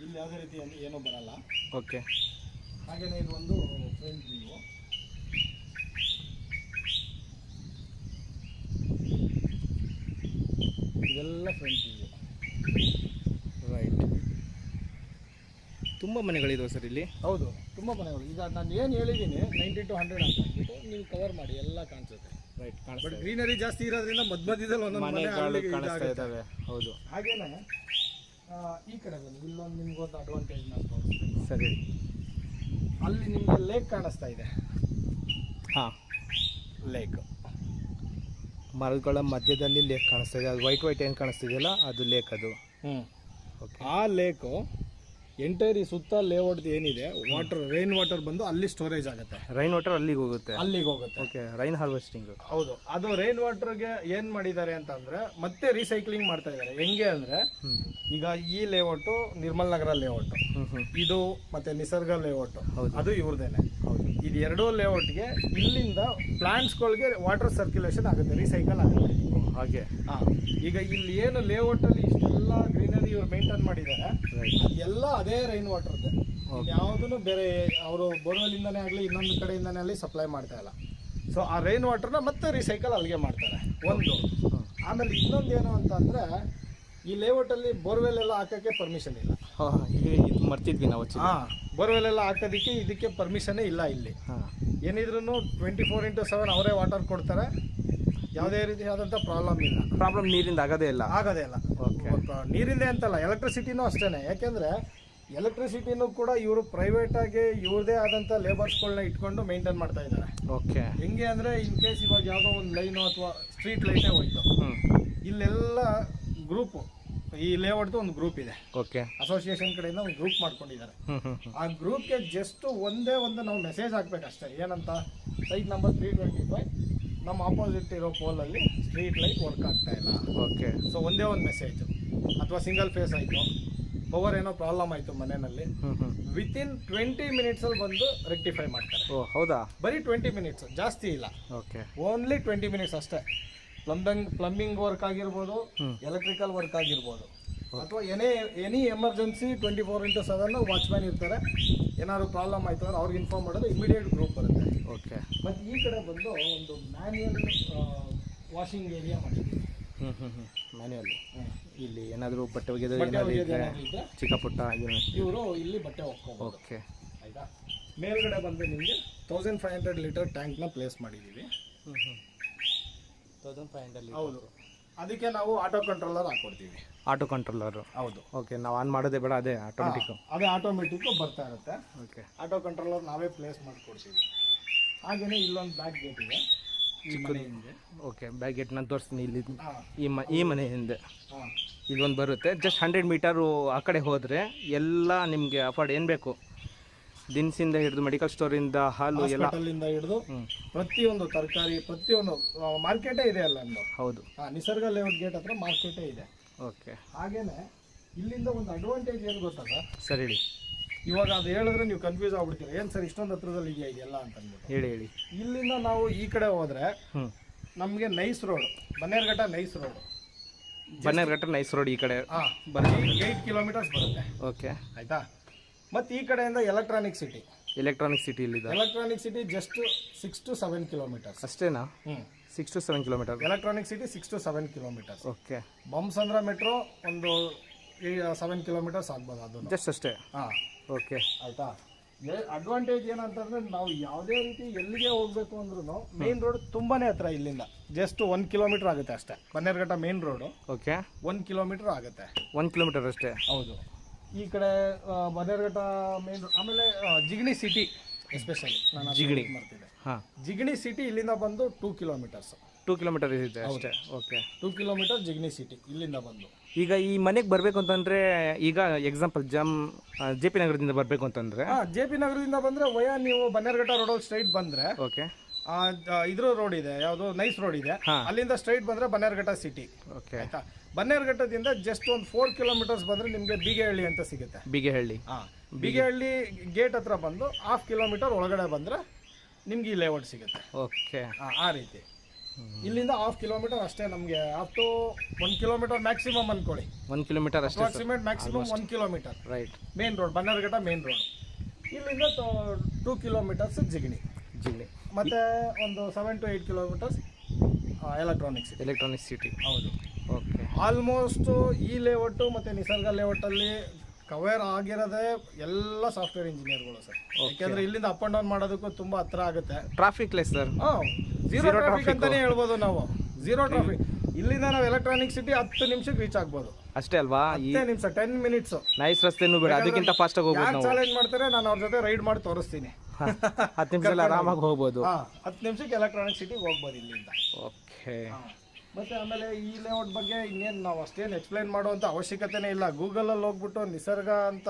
ಇಲ್ಲಿ ಯಾವುದೇ ರೀತಿ ಏನೂ ಬರಲ್ಲ. ಓಕೆ, ಹಾಗೆಯೇ ಇದು ಒಂದು ಫ್ರಂಟ್ ವ್ಯೂ. ಇದೆಲ್ಲ ಫ್ರಂಟ್ ವ್ಯೂ. ರೈಟ್. ತುಂಬ ಮನೆಗಳಿದಾವೆ ಸರ್ ಇಲ್ಲಿ. ಹೌದು, ತುಂಬ ಮನೆಗಳು. ಈಗ ನಾನು ಏನು ಹೇಳಿದ್ದೀನಿ 90 to 100 ಅಂತ ಅಂದ್ಬಿಟ್ಟು ನೀವು ಕವರ್ ಮಾಡಿ ಎಲ್ಲ ಕಾಣಿಸುತ್ತೆ. ರೈಟ್, ಬಟ್ ಕಾಣಿಸ್ತಾ ಇದೆ. ಗ್ರೀನರಿ ಜಾಸ್ತಿ ಇರೋದ್ರಿಂದ ಮಧ್ಯದಲ್ಲಿ ಒಂದೊಂದು ಮನೆ ಮನೆಗಳು ಕಾಣಿಸ್ತಾ ಇದ್ದಾವೆ. ಹೌದು, ಹಾಗೇನೆ ಈ ಕಡೆ ಬಂದು ಇಲ್ಲೊಂದು ನಿಮ್ಗೊಂದು ಅಡ್ವಾಂಟೇಜ್ ನಾನು ತೋರಿಸ್ತೀನಿ. ಸರಿ. ಅಲ್ಲಿ ನಿಮಗೆ ಲೇಕ್ ಕಾಣಿಸ್ತಾ ಇದೆ. ಹಾಂ, ಲೇಕ್ ಮರಗಳ ಮಧ್ಯದಲ್ಲಿ ಲೇಕ್ ಕಾಣಿಸ್ತಾ ಇದೆ. ಅದು ವೈಟ್ ಏನು ಕಾಣಿಸ್ತಿದೆಯಲ್ಲ ಅದು ಲೇಕ್ ಅದು. ಓಕೆ, ಆ ಲೇಕು ಎಂಟೈರ್ ಈ ಸುತ್ತ ಲೇಔಟ್ ಏನಿದೆ ವಾಟರ್, ರೈನ್ ವಾಟರ್ ಬಂದು ಅಲ್ಲಿ ಸ್ಟೋರೇಜ್ ಆಗುತ್ತೆ. ರೈನ್ ವಾಟರ್ ಅಲ್ಲಿಗೆ ಹೋಗುತ್ತೆ. Okay, rain harvesting. ಹೌದು. ಅದು ರೈನ್ ವಾಟರ್ಗೆ ಏನ್ ಮಾಡಿದ್ದಾರೆ ಅಂತಂದ್ರೆ ಮತ್ತೆ ರೀಸೈಕ್ಲಿಂಗ್ ಮಾಡ್ತಾ ಇದ್ದಾರೆ. ಹೆಂಗೆ ಅಂದ್ರೆ ಈಗ ಈ ಲೇಔಟ್ ನಿರ್ಮಲ್ ನಗರ ಲೇಔಟ್, ಇದು ಮತ್ತೆ ನಿಸರ್ಗ ಲೇಔಟ್, ಅದು ಇವ್ರದೇನೆ. ಇದು ಎರಡೂ ಲೇಔಟ್ಗೆ ಇಲ್ಲಿಂದ ಪ್ಲಾಂಟ್ಸ್ಗಳಿಗೆ ವಾಟರ್ ಸರ್ಕ್ಯುಲೇಷನ್ ಆಗುತ್ತೆ, ರೀಸೈಕಲ್ ಆಗುತ್ತೆ. ಹಾಗೆ ಈಗ ಇಲ್ಲಿ ಏನು ಲೇಔಟ್ ಅಲ್ಲಿ ಇಷ್ಟೆಲ್ಲ ಗ್ರೀನರಿ ಇವ್ರು ಮೇಂಟೈನ್ ಮಾಡಿದ್ದಾರೆ, ಎಲ್ಲ ಅದೇ ರೈನ್ ವಾಟರ್ದೆ. ಯಾವುದೂ ಬೇರೆ ಅವರು ಬೋರ್ವೆಲ್ ಇಂದಾನೇ ಆಗಲಿ ಇನ್ನೊಂದು ಕಡೆಯಿಂದಾನೇ ಆಗಲಿ ಸಪ್ಲೈ ಮಾಡ್ತಾ ಇಲ್ಲ. ಸೊ ಆ ರೈನ್ ವಾಟರ್ನ ಮತ್ತೆ ರೀಸೈಕಲ್ ಅಲ್ಲಿಗೆ ಮಾಡ್ತಾರೆ ಒಂದು. ಆಮೇಲೆ ಇನ್ನೊಂದು ಏನು ಅಂತ ಅಂದ್ರೆ ಈ ಲೇಔಟ್ ಅಲ್ಲಿ ಬೋರ್ವೆಲ್ ಎಲ್ಲ ಹಾಕಕ್ಕೆ ಪರ್ಮಿಷನ್ ಇಲ್ಲ. ಇದು ಮರ್ತಿದ್ವಿ ನಾವು. ಬೋರ್ವೆಲ್ ಎಲ್ಲ ಹಾಕೋದಕ್ಕೆ ಇದಕ್ಕೆ ಪರ್ಮಿಷನ್ನೇ ಇಲ್ಲ ಇಲ್ಲಿ. ಏನಿದ್ರು 24/7 ಅವರೇ ವಾಟರ್ ಕೊಡ್ತಾರೆ. ಯಾವುದೇ ರೀತಿಯಾದಂಥ ಪ್ರಾಬ್ಲಮ್ ಇಲ್ಲ. ಪ್ರಾಬ್ಲಮ್ ನೀರಿಂದ ಆಗೋದೇ ಇಲ್ಲ. ಓಕೆ, ನೀರಿಂದ ಅಂತಲ್ಲ, ಎಲೆಕ್ಟ್ರಿಸಿಟಿನೂ ಅಷ್ಟೇ. ಯಾಕೆಂದರೆ ಎಲೆಕ್ಟ್ರಿಸಿಟಿನೂ ಕೂಡ ಇವರು ಪ್ರೈವೇಟಾಗಿ ಇವ್ರದೇ ಆದಂಥ ಲೇಬರ್ಸ್ಗಳನ್ನ ಇಟ್ಕೊಂಡು ಮೇಂಟೈನ್ ಮಾಡ್ತಾ ಇದ್ದಾರೆ. ಓಕೆ, ಹೆಂಗೆ ಅಂದರೆ ಇನ್ ಕೇಸ್ ಇವಾಗ ಯಾವುದೋ ಒಂದು ಲೈನು ಅಥವಾ ಸ್ಟ್ರೀಟ್ ಲೈಟೇ ಹೋಯ್ತು, ಇಲ್ಲೆಲ್ಲ ಗ್ರೂಪು, ಈ ಲೇಔಟ್ದು ಒಂದು ಗ್ರೂಪ್ ಇದೆ. ಓಕೆ, ಅಸೋಸಿಯೇಷನ್ ಕಡೆಯಿಂದ ಒಂದು ಗ್ರೂಪ್ ಮಾಡ್ಕೊಂಡಿದ್ದಾರೆ. ಆ ಗ್ರೂಪ್ಗೆ ಜಸ್ಟ್ ಒಂದೇ ಒಂದು ನಾವು ಮೆಸೇಜ್ ಹಾಕ್ಬೇಕಷ್ಟೇ. ಏನಂತ, ಸೈಟ್ ನಂಬರ್ 325 ನಮ್ಮ ಆಪೋಸಿಟ್ ಇರೋ ಪೋಲಲ್ಲಿ ಸ್ಟ್ರೀಟ್ ಲೈಟ್ ವರ್ಕ್ ಆಗ್ತಾ ಇಲ್ಲ. ಓಕೆ, ಸೊ ಒಂದೇ ಒಂದು ಮೆಸೇಜು, ಅಥವಾ ಸಿಂಗಲ್ ಫೇಸ್ ಆಯಿತು, ಪವರ್ ಏನೋ ಪ್ರಾಬ್ಲಮ್ ಆಯಿತು ಮನೆಯಲ್ಲಿ, ವಿತಿನ್ 20 ಮಿನಿಟ್ಸಲ್ಲಿ ಬಂದು ರೆಕ್ಟಿಫೈ ಮಾಡ್ತಾರೆ. ಓ ಹೌದಾ? ಬರೀ 20 ಮಿನಿಟ್ಸ್, ಜಾಸ್ತಿ ಇಲ್ಲ. ಓಕೆ, ಓನ್ಲಿ 20 ಮಿನಿಟ್ಸ್ ಅಷ್ಟೇ. ಪ್ಲಂಬಿಂಗ್ ವರ್ಕ್ ಆಗಿರ್ಬೋದು, ಎಲೆಕ್ಟ್ರಿಕಲ್ ವರ್ಕ್ ಆಗಿರ್ಬೋದು, ಅಥವಾ ಎನಿ ಎಮರ್ಜೆನ್ಸಿ 24/7 ವಾಚ್ಮ್ಯಾನ್ ಇರ್ತಾರೆ. ಏನಾದ್ರು ಪ್ರಾಬ್ಲಮ್ ಆಯಿತು ಅಂದ್ರೆ ಅವ್ರಿಗೆ ಇನ್ಫಾರ್ಮ್ ಮಾಡೋದು, ಇಮಿಡಿಯೇಟ್ ಗ್ರೂಪ್ ಬರುತ್ತೆ. ಓಕೆ, ಮತ್ತು ಈ ಕಡೆ ಬಂದು ಒಂದು ಮ್ಯಾನ್ಯಲ್ ವಾಷಿಂಗ್ ಏರಿಯಾ ಮಾಡಿದ್ದೀವಿ. ಮ್ಯಾನ್ಯುವಲ್. ಇಲ್ಲಿ ಏನಾದರೂ ಬಟ್ಟೆ ಒಗೆಯೋದು ಚಿಕ್ಕ ಪುಟ್ಟ ಇವರು ಇಲ್ಲಿ ಬಟ್ಟೆ ಒಗ್ಕೋಬೋದು. ಓಕೆ, ಆಯಿತಾ. ಮೇಲ್ಗಡೆ ಬಂದು ನಿಮಗೆ 1500 ಲೀಟರ್ ಟ್ಯಾಂಕ್ನ ಪ್ಲೇಸ್ ಮಾಡಿದ್ದೀವಿ. 1500. ಹೌದು, ಅದಕ್ಕೆ ನಾವು ಆಟೋ ಕಂಟ್ರೋಲರ್ ಹಾಕ್ಕೊಡ್ತೀವಿ. Auto controller? ಹೌದು. ಓಕೆ, ನಾವು ಆನ್ ಮಾಡೋದೇ ಬೇಡ, ಅದೇ ಆಟೋಮೆಟಿಕ್ಕು? ಅದೇ ಆಟೋಮೆಟಿಕ್ಕು ಬರ್ತಾ ಇರುತ್ತೆ. ಓಕೆ, ಆಟೋ ಕಂಟ್ರೋಲರ್ ನಾವೇ ಪ್ಲೇಸ್ ಮಾಡಿಕೊಡ್ತೀವಿ. ಹಾಗೆಯೇ ಇಲ್ಲೊಂದು ಬ್ಯಾಕ್ ಗೇಟ್ ಇದೆ ಈ ಮನೆ ಹಿಂದೆ. ಓಕೆ, ಬ್ಯಾಕ್ ಗೇಟ್ ನಾನು ತೋರಿಸ್ತೀನಿ. ಇಲ್ಲಿ ಈ ಮನೆ ಹಿಂದೆ ಇಲ್ಲೊಂದು ಬರುತ್ತೆ. ಜಸ್ಟ್ 100 ಮೀಟರು ಆ ಕಡೆ ಹೋದರೆ ಎಲ್ಲ ನಿಮಗೆ ಅಫೋರ್ಡ್ ಏನು ಬೇಕು, ದಿನಸಿಂದ ಹಿಡಿದು ಮೆಡಿಕಲ್ ಸ್ಟೋರಿಂದ ಹಾಲು ಎಲ್ಲ ಹಿಡಿದು ಪ್ರತಿಯೊಂದು ತರಕಾರಿ, ಪ್ರತಿಯೊಂದು ಮಾರ್ಕೆಟೇ ಇದೆ ಅಲ್ಲ ಒಂದು. ಹೌದು, ನಿಸರ್ಗ ಲೇಔಟ್ ಗೇಟ್ ಹತ್ರ ಮಾರ್ಕೆಟೇ ಇದೆ. ಓಕೆ, ಹಾಗೇನೆ ಇಲ್ಲಿಂದ ಒಂದು ಅಡ್ವಾಂಟೇಜ್ ಏನು ಗೊತ್ತಲ್ಲ ಸರ್? ಹೇಳಿ. ಇವಾಗ ಅದು ಹೇಳಿದ್ರೆ ನೀವು ಕನ್ಫ್ಯೂಸ್ ಆಗ್ಬಿಡ್ತೀರ, ಏನು ಸರ್ ಇಷ್ಟೊಂದು ಹತ್ರದಲ್ಲಿ ಇದೆಯಾ ಇದೆಲ್ಲ ಅಂತ ಅಂದ್ಬಿಟ್ಟು. ಹೇಳಿ. ಇಲ್ಲಿಂದ ನಾವು ಈ ಕಡೆ ಹೋದರೆ ನಮಗೆ nice road, Bannerghatta nice road. Bannerghatta nice road ಈ ಕಡೆ ಬರೀ 8 ಕಿಲೋಮೀಟರ್ಸ್ ಬರುತ್ತೆ. ಓಕೆ, ಆಯ್ತಾ. ಮತ್ತು ಈ ಕಡೆಯಿಂದ ಎಲೆಕ್ಟ್ರಾನಿಕ್ ಸಿಟಿ ಇಲ್ಲಿದೆ. Electronic City just 6 to 7 kilometres ಅಷ್ಟೇನಾ? 6 to 7 kilometre. Electronic City 6 to 7 kilometres. Okay, Bommasandra metro ಒಂದು 7 ಕಿಲೋಮೀಟರ್ಸ್ ಆಗ್ಬೋದು, ಅದು ಜಸ್ಟ್ ಅಷ್ಟೇ. ಹಾಂ, ಓಕೆ, ಆಯಿತಾ. ಅಡ್ವಾಂಟೇಜ್ ಏನಂತಂದ್ರೆ ನಾವು ಯಾವುದೇ ರೀತಿ ಎಲ್ಲಿಗೆ ಹೋಗ್ಬೇಕು ಅಂದ್ರೂ ಮೇನ್ ರೋಡ್ ತುಂಬಾನೇ ಹತ್ರ ಇಲ್ಲಿಂದ ಜಸ್ಟ್ 1 ಕಿಲೋಮೀಟರ್ ಆಗುತ್ತೆ ಅಷ್ಟೇ. Bannerghatta main road okay 1 kilometre ಆಗುತ್ತೆ. 1 ಕಿಲೋಮೀಟರ್ ಅಷ್ಟೇ. ಹೌದು. ಈ ಕಡೆ ಬನ್ನೇರುಘಟ್ಟ ಮೇನ್ ರೋಡ್, ಆಮೇಲೆ ಜಿಗಣಿ ಸಿಟಿ ಎಸ್ಪೆಷಲಿ ನಾನು ಜಿಗಣಿ ಮಾಡ್ತಿದ್ದೆ. ಹಾಂ, ಜಿಗಣಿ ಸಿಟಿ ಇಲ್ಲಿಂದ ಬಂದು 2 ಕಿಲೋಮೀಟರ್ಸ್. 2 ಕಿಲೋಮೀಟರ್ ಇದೆ ಅಷ್ಟೇ. ಓಕೆ, 2 ಕಿಲೋಮೀಟರ್ ಜಿಗಣಿ ಸಿಟಿ ಇಲ್ಲಿಂದ ಬಂದು. ಈಗ ಈ ಮನೆಗೆ ಬರಬೇಕು ಅಂತಂದರೆ, ಈಗ ಎಕ್ಸಾಂಪಲ್ ಜೆ ಪಿ ನಗರದಿಂದ ಬರಬೇಕು ಅಂತಂದರೆ, ಜೆ ಪಿ ನಗರದಿಂದ ಬಂದರೆ ನೀವು ಬನ್ನೇರುಘಟ್ಟ ರೋಡಲ್ಲಿ ಸ್ಟ್ರೈಟ್ ಬಂದರೆ ಓಕೆ ಇದ್ರ ರೋಡ್ ಇದೆ, ಯಾವುದು ನೈಸ್ ರೋಡ್ ಇದೆ, ಅಲ್ಲಿಂದ ಸ್ಟ್ರೈಟ್ ಬಂದರೆ ಬನ್ನೇರುಘಟ್ಟ ಸಿಟಿ. ಓಕೆ, ಆಯ್ತಾ. ಬನ್ನೇರುಘಟ್ಟದಿಂದ ಜಸ್ಟ್ ಒಂದು 4 ಕಿಲೋಮೀಟರ್ಸ್ ಬಂದರೆ ನಿಮಗೆ ಬೀಗೆಹಳ್ಳಿ ಅಂತ ಸಿಗುತ್ತೆ. ಬೀಗೆಹಳ್ಳಿ. ಬೀಗೆಹಳ್ಳಿ ಗೇಟ್ ಹತ್ರ ಬಂದು 1/2 ಕಿಲೋಮೀಟರ್ ಒಳಗಡೆ ಬಂದರೆ ನಿಮ್ಗೆ ಈ ಲೇಔಟ್ ಸಿಗುತ್ತೆ. ಓಕೆ, ಆ ರೀತಿ ಇಲ್ಲಿಂದ 1/2 ಕಿಲೋಮೀಟರ್ ಅಷ್ಟೇ ನಮಗೆ. ಅಪ್ ಟು 1 ಕಿಲೋಮೀಟರ್ ಮ್ಯಾಕ್ಸಿಮಮ್ ಅನ್ಕೊಳ್ಳಿ. 1 ಕಿಲೋಮೀಟರ್ ಅಷ್ಟೇ. Approximate maximum 1 kilometre. Right. Main road Bannerghatta main road. ಇಲ್ಲಿಂದ 2 ಕಿಲೋಮೀಟರ್ಸ್ ಜಿಗಣಿ. ಮತ್ತೆ ಒಂದು 7 to 8 ಕಿಲೋಮೀಟರ್ಸ್ ಎಲೆಕ್ಟ್ರಾನಿಕ್ ಸಿಟಿ. ಹೌದು. ಓಕೆ, ಆಲ್ಮೋಸ್ಟ್ ಈ ಲೇಔಟು ಮತ್ತು ನಿಸರ್ಗ ಲೇಔಟಲ್ಲಿ ಕವರ್ ಆಗಿರೋದೇ ಎಲ್ಲ ಸಾಫ್ಟ್ವೇರ್ ಇಂಜಿನಿಯರ್ಗಳು ಸರ್. ಯಾಕೆಂದ್ರೆ ಇಲ್ಲಿಂದ ಅಪ್ ಅಂಡ್ ಡೌನ್ ಮಾಡೋದಕ್ಕೂ ತುಂಬಾ ಹತ್ರ ಆಗುತ್ತೆ. Traffic less sir. Zero traffic ಅಂತಾನೆ ಹೇಳ್ಬೋದು ನಾವು. Zero traffic. ಇಲ್ಲಿಂದ ನಾವು ಎಲೆಕ್ಟ್ರಾನಿಕ್ ಸಿಟಿ 10 ನಿಮಿಷಕ್ಕೆ ರೀಚ್ ಆಗ್ಬೋದು ಅಷ್ಟೇ ಅಲ್ವಾ? 10 ನಿಮಿಷ, 10 ಮಿನಿಟ್ಸ್. ನೈಸ್ ರಸ್ತೆನೂ ಬೇಡ, ಅದಕ್ಕಿಂತ ಫಾಸ್ಟ್ ಆಗಿ ಹೋಗ್ಬೋದು ನಾವು. ಚಾಲೆಂಜ್ ಮಾಡ್ತಾರೆ, ನಾನು ಅವ್ರ ಜೊತೆ ರೈಡ್ ಮಾಡಿ ತೋರಿಸ್ತೀನಿ. 10 ನಿಮಿಷದಲ್ಲಿ ಆರಾಮಾಗಿ ಹೋಗ್ಬೋದು. 10 ನಿಮಿಷಕ್ಕೆ ಎಲೆಕ್ಟ್ರಾನಿಕ್ ಸಿಟಿಗೆ ಹೋಗ್ಬೋದು ಇಲ್ಲಿಂದ. ಓಕೆ. ಮತ್ತೆ ಆಮೇಲೆ ಈ ಲೇಔಟ್ ಬಗ್ಗೆ ಇನ್ನೇನು ನಾವು ಅಷ್ಟೇನು ಎಕ್ಸ್ಪ್ಲೈನ್ ಮಾಡುವಂಥ ಅವಶ್ಯಕತೆನೇ ಇಲ್ಲ. ಗೂಗಲಲ್ಲಿ ಹೋಗ್ಬಿಟ್ಟು ನಿಸರ್ಗ ಅಂತ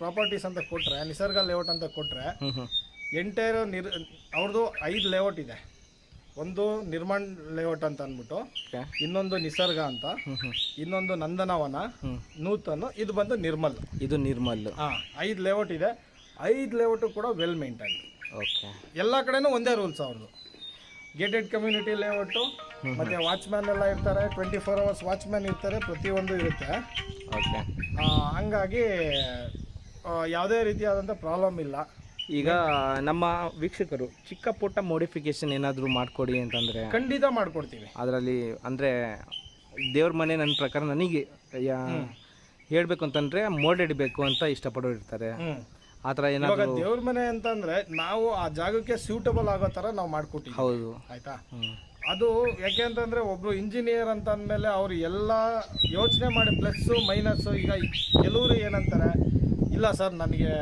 ಪ್ರಾಪರ್ಟೀಸ್ ಅಂತ ಕೊಟ್ಟರೆ, ನಿಸರ್ಗ ಲೇಔಟ್ ಅಂತ ಕೊಟ್ಟರೆ ಎಂಟೈರ್ ಅವ್ರದ್ದು 5 ಲೇಔಟ್ ಇದೆ. ಒಂದು ನಿರ್ಮಾಣ್ ಲೇಔಟ್ ಅಂತ ಅಂದ್ಬಿಟ್ಟು, ಇನ್ನೊಂದು ನಿಸರ್ಗ ಅಂತ, ಇನ್ನೊಂದು ನಂದನವನ, ನೂತನ್, ಇದು ಬಂದು ನಿರ್ಮಲ್. ಇದು ನಿರ್ಮಲ್. 5 ಲೇಔಟ್ ಇದೆ. 5 ಲೇಔಟು ಕೂಡ ವೆಲ್ ಮೇಂಟೈನ್. ಓಕೆ. ಎಲ್ಲ ಕಡೆನೂ ಒಂದೇ ರೂಲ್ಸ್ ಅವ್ರದ್ದು. ಗೇಟೆಡ್ ಕಮ್ಯುನಿಟಿ ಲೇಔಟು, ಮತ್ತೆ ವಾಚ್ಮ್ಯಾನ್ ಎಲ್ಲ ಇರ್ತಾರೆ, 24 hours ವಾಚ್ಮ್ಯಾನ್ ಇರ್ತಾರೆ, ಪ್ರತಿಯೊಂದು ಇರುತ್ತೆ. ಓಕೆ. ಹಂಗಾಗಿ ಯಾವುದೇ ರೀತಿಯಾದಂಥ ಪ್ರಾಬ್ಲಮ್ ಇಲ್ಲ. ಈಗ ನಮ್ಮ ವೀಕ್ಷಕರು ಚಿಕ್ಕ ಪುಟ್ಟ ಮೋಡಿಫಿಕೇಶನ್ ಏನಾದರೂ ಮಾಡಿಕೊಡಿ ಅಂತಂದರೆ ಖಂಡಿತ ಮಾಡಿಕೊಡ್ತೀವಿ. ಅದರಲ್ಲಿ ಅಂದರೆ ದೇವ್ರ ಮನೆ ನನ್ನ ಪ್ರಕಾರ ನನಗೆ ಹೇಳಬೇಕು ಅಂತಂದರೆ ಮೋಡೆಡ್ ಬೇಕು ಅಂತ ಇಷ್ಟಪಡೋರು ಇರ್ತಾರೆ. ಆ ಥರ ಏನಾದರೂ ದೇವ್ರ ಮನೆ ಅಂತಂದರೆ ನಾವು ಆ ಜಾಗಕ್ಕೆ ಸ್ಯೂಟಬಲ್ ಆಗೋ ಥರ ನಾವು ಮಾಡಿಕೊಟ್ಟಿವಿ. ಹೌದು, ಆಯಿತಾ. ಅದು ಯಾಕೆ ಅಂತಂದರೆ ಒಬ್ಬರು ಇಂಜಿನಿಯರ್ ಅಂತ ಅಂದಮೇಲೆ ಅವರು ಎಲ್ಲ ಯೋಚನೆ ಮಾಡಿ ಪ್ಲಸ್ಸು ಮೈನಸ್ಸು. ಈಗ ಕೆಲವರು ಏನಂತಾರೆ, ಇಲ್ಲ ಸರ್ ನನಗೆ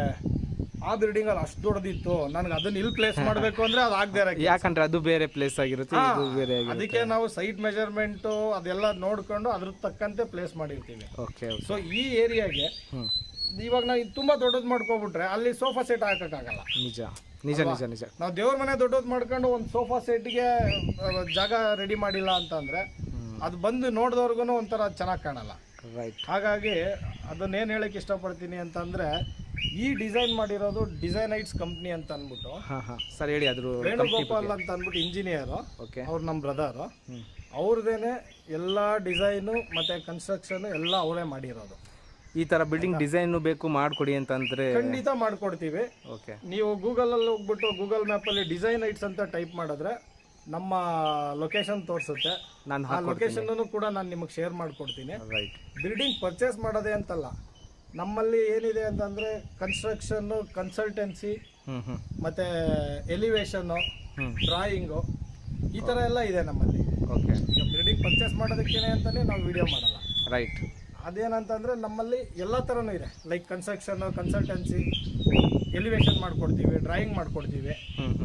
ಆ ಬಿಲ್ಡಿಂಗಲ್ಲಿ ಅಷ್ಟು ದೊಡ್ಡದಿತ್ತು, ನನಗೆ ಅದನ್ನ ಇಲ್ಲಿ ಪ್ಲೇಸ್ ಮಾಡಬೇಕು ಅಂದರೆ ಅದು ಆಗದೆ ಇರೋಕ್ಕೆ. ಯಾಕಂದರೆ ಅದು ಬೇರೆ ಪ್ಲೇಸ್ ಆಗಿರುತ್ತೆ, ಇದು ಬೇರೆ ಆಗಿರುತ್ತೆ. ಅದಕ್ಕೆ ನಾವು ಸೈಟ್ ಮೆಜರ್ಮೆಂಟು ಅದೆಲ್ಲ ನೋಡಿಕೊಂಡು ಅದ್ರ ತಕ್ಕಂತೆ ಪ್ಲೇಸ್ ಮಾಡಿರ್ತೀವಿ. ಓಕೆ. ಸೊ ಈ ಏರಿಯಾಗೆ ಇವಾಗ ನಾವು ತುಂಬ ದೊಡ್ಡದು ಮಾಡ್ಕೊಬಿಟ್ರೆ ಅಲ್ಲಿ ಸೋಫಾ ಸೆಟ್ ಹಾಕೋಕ್ಕಾಗಲ್ಲ. ನಿಜ ನಿಜ ನಿಜ ನಿಜ. ನಾವು ದೇವ್ರ ಮನೆ ದೊಡ್ಡದು ಮಾಡ್ಕೊಂಡು ಒಂದು ಸೋಫಾ ಸೆಟ್ಗೆ ಜಾಗ ರೆಡಿ ಮಾಡಿಲ್ಲ ಅಂತಂದರೆ ಅದು ಬಂದು ನೋಡಿದವ್ರಿಗೂ ಒಂಥರ ಚೆನ್ನಾಗಿ ಕಾಣಲ್ಲ. ರೈಟ್. ಹಾಗಾಗಿ ಅದನ್ನೇನು ಹೇಳಕ್ಕೆ ಇಷ್ಟಪಡ್ತೀನಿ ಅಂತಂದರೆ, ಈ ಡಿಸೈನ್ ಮಾಡಿರೋದು ಡಿಸೈನೈಟ್ಸ್ ಕಂಪ್ನಿ ಅಂತ ಅಂದ್ಬಿಟ್ಟು. ಸರ್ ಹೇಳಿ. ಅದ್ರ ವೇಣುಗೋಪಾಲ್ ಅಂತ ಅಂದ್ಬಿಟ್ಟು ಇಂಜಿನಿಯರು. ಓಕೆ. ಅವ್ರು ನಮ್ಮ ಬ್ರದರು. ಅವ್ರದ್ದೇನೆ ಎಲ್ಲ ಡಿಸೈನು ಮತ್ತು ಕನ್ಸ್ಟ್ರಕ್ಷನು ಎಲ್ಲ ಅವರೇ ಮಾಡಿರೋದು. ಈ ಥರ ಬಿಲ್ಡಿಂಗ್ ಡಿಸೈನು ಬೇಕು ಮಾಡಿಕೊಡಿ ಅಂತಂದರೆ ಖಂಡಿತ ಮಾಡಿಕೊಡ್ತೀವಿ. ಓಕೆ. ನೀವು ಗೂಗಲಲ್ಲಿ ಹೋಗ್ಬಿಟ್ಟು ಗೂಗಲ್ ಮ್ಯಾಪಲ್ಲಿ ಡಿಸೈನೈಟ್ಸ್ ಅಂತ ಟೈಪ್ ಮಾಡಿದ್ರೆ ನಮ್ಮ ಲೊಕೇಶನ್ ತೋರಿಸುತ್ತೆ. ಆ ಲೊಕೇಶನ್ನೂ ಕೂಡ ನಾನು ನಿಮಗೆ ಶೇರ್ ಮಾಡಿಕೊಡ್ತೀನಿ. ರೈಟ್. ಬಿಲ್ಡಿಂಗ್ ಪರ್ಚೇಸ್ ಮಾಡೋದೇ ಅಂತಲ್ಲ, ನಮ್ಮಲ್ಲಿ ಏನಿದೆ ಅಂತಂದರೆ ಕನ್ಸ್ಟ್ರಕ್ಷನ್ನು, ಕನ್ಸಲ್ಟೆನ್ಸಿ, ಮತ್ತು ಎಲಿವೇಶನ್ನು, ಡ್ರಾಯಿಂಗು, ಈ ಥರ ಎಲ್ಲ ಇದೆ ನಮ್ಮಲ್ಲಿ. ಓಕೆ. ಈಗ ಬಿಲ್ಡಿಂಗ್ ಪರ್ಚೇಸ್ ಮಾಡೋದಕ್ಕೇನೆ ಅಂತಲೇ ನಾವು ವಿಡಿಯೋ ಮಾಡಲ್ಲ. ರೈಟ್. ಅದೇನಂತಂದರೆ ನಮ್ಮಲ್ಲಿ ಎಲ್ಲ ಥರನೂ ಇದೆ. ಲೈಕ್ ಕನ್ಸ್ಟ್ರಕ್ಷನ್ನು, ಕನ್ಸಲ್ಟೆನ್ಸಿ, ಎಲಿವೇಶನ್ ಮಾಡ್ಕೊಡ್ತೀವಿ, ಡ್ರಾಯಿಂಗ್ ಮಾಡ್ಕೊಡ್ತೀವಿ.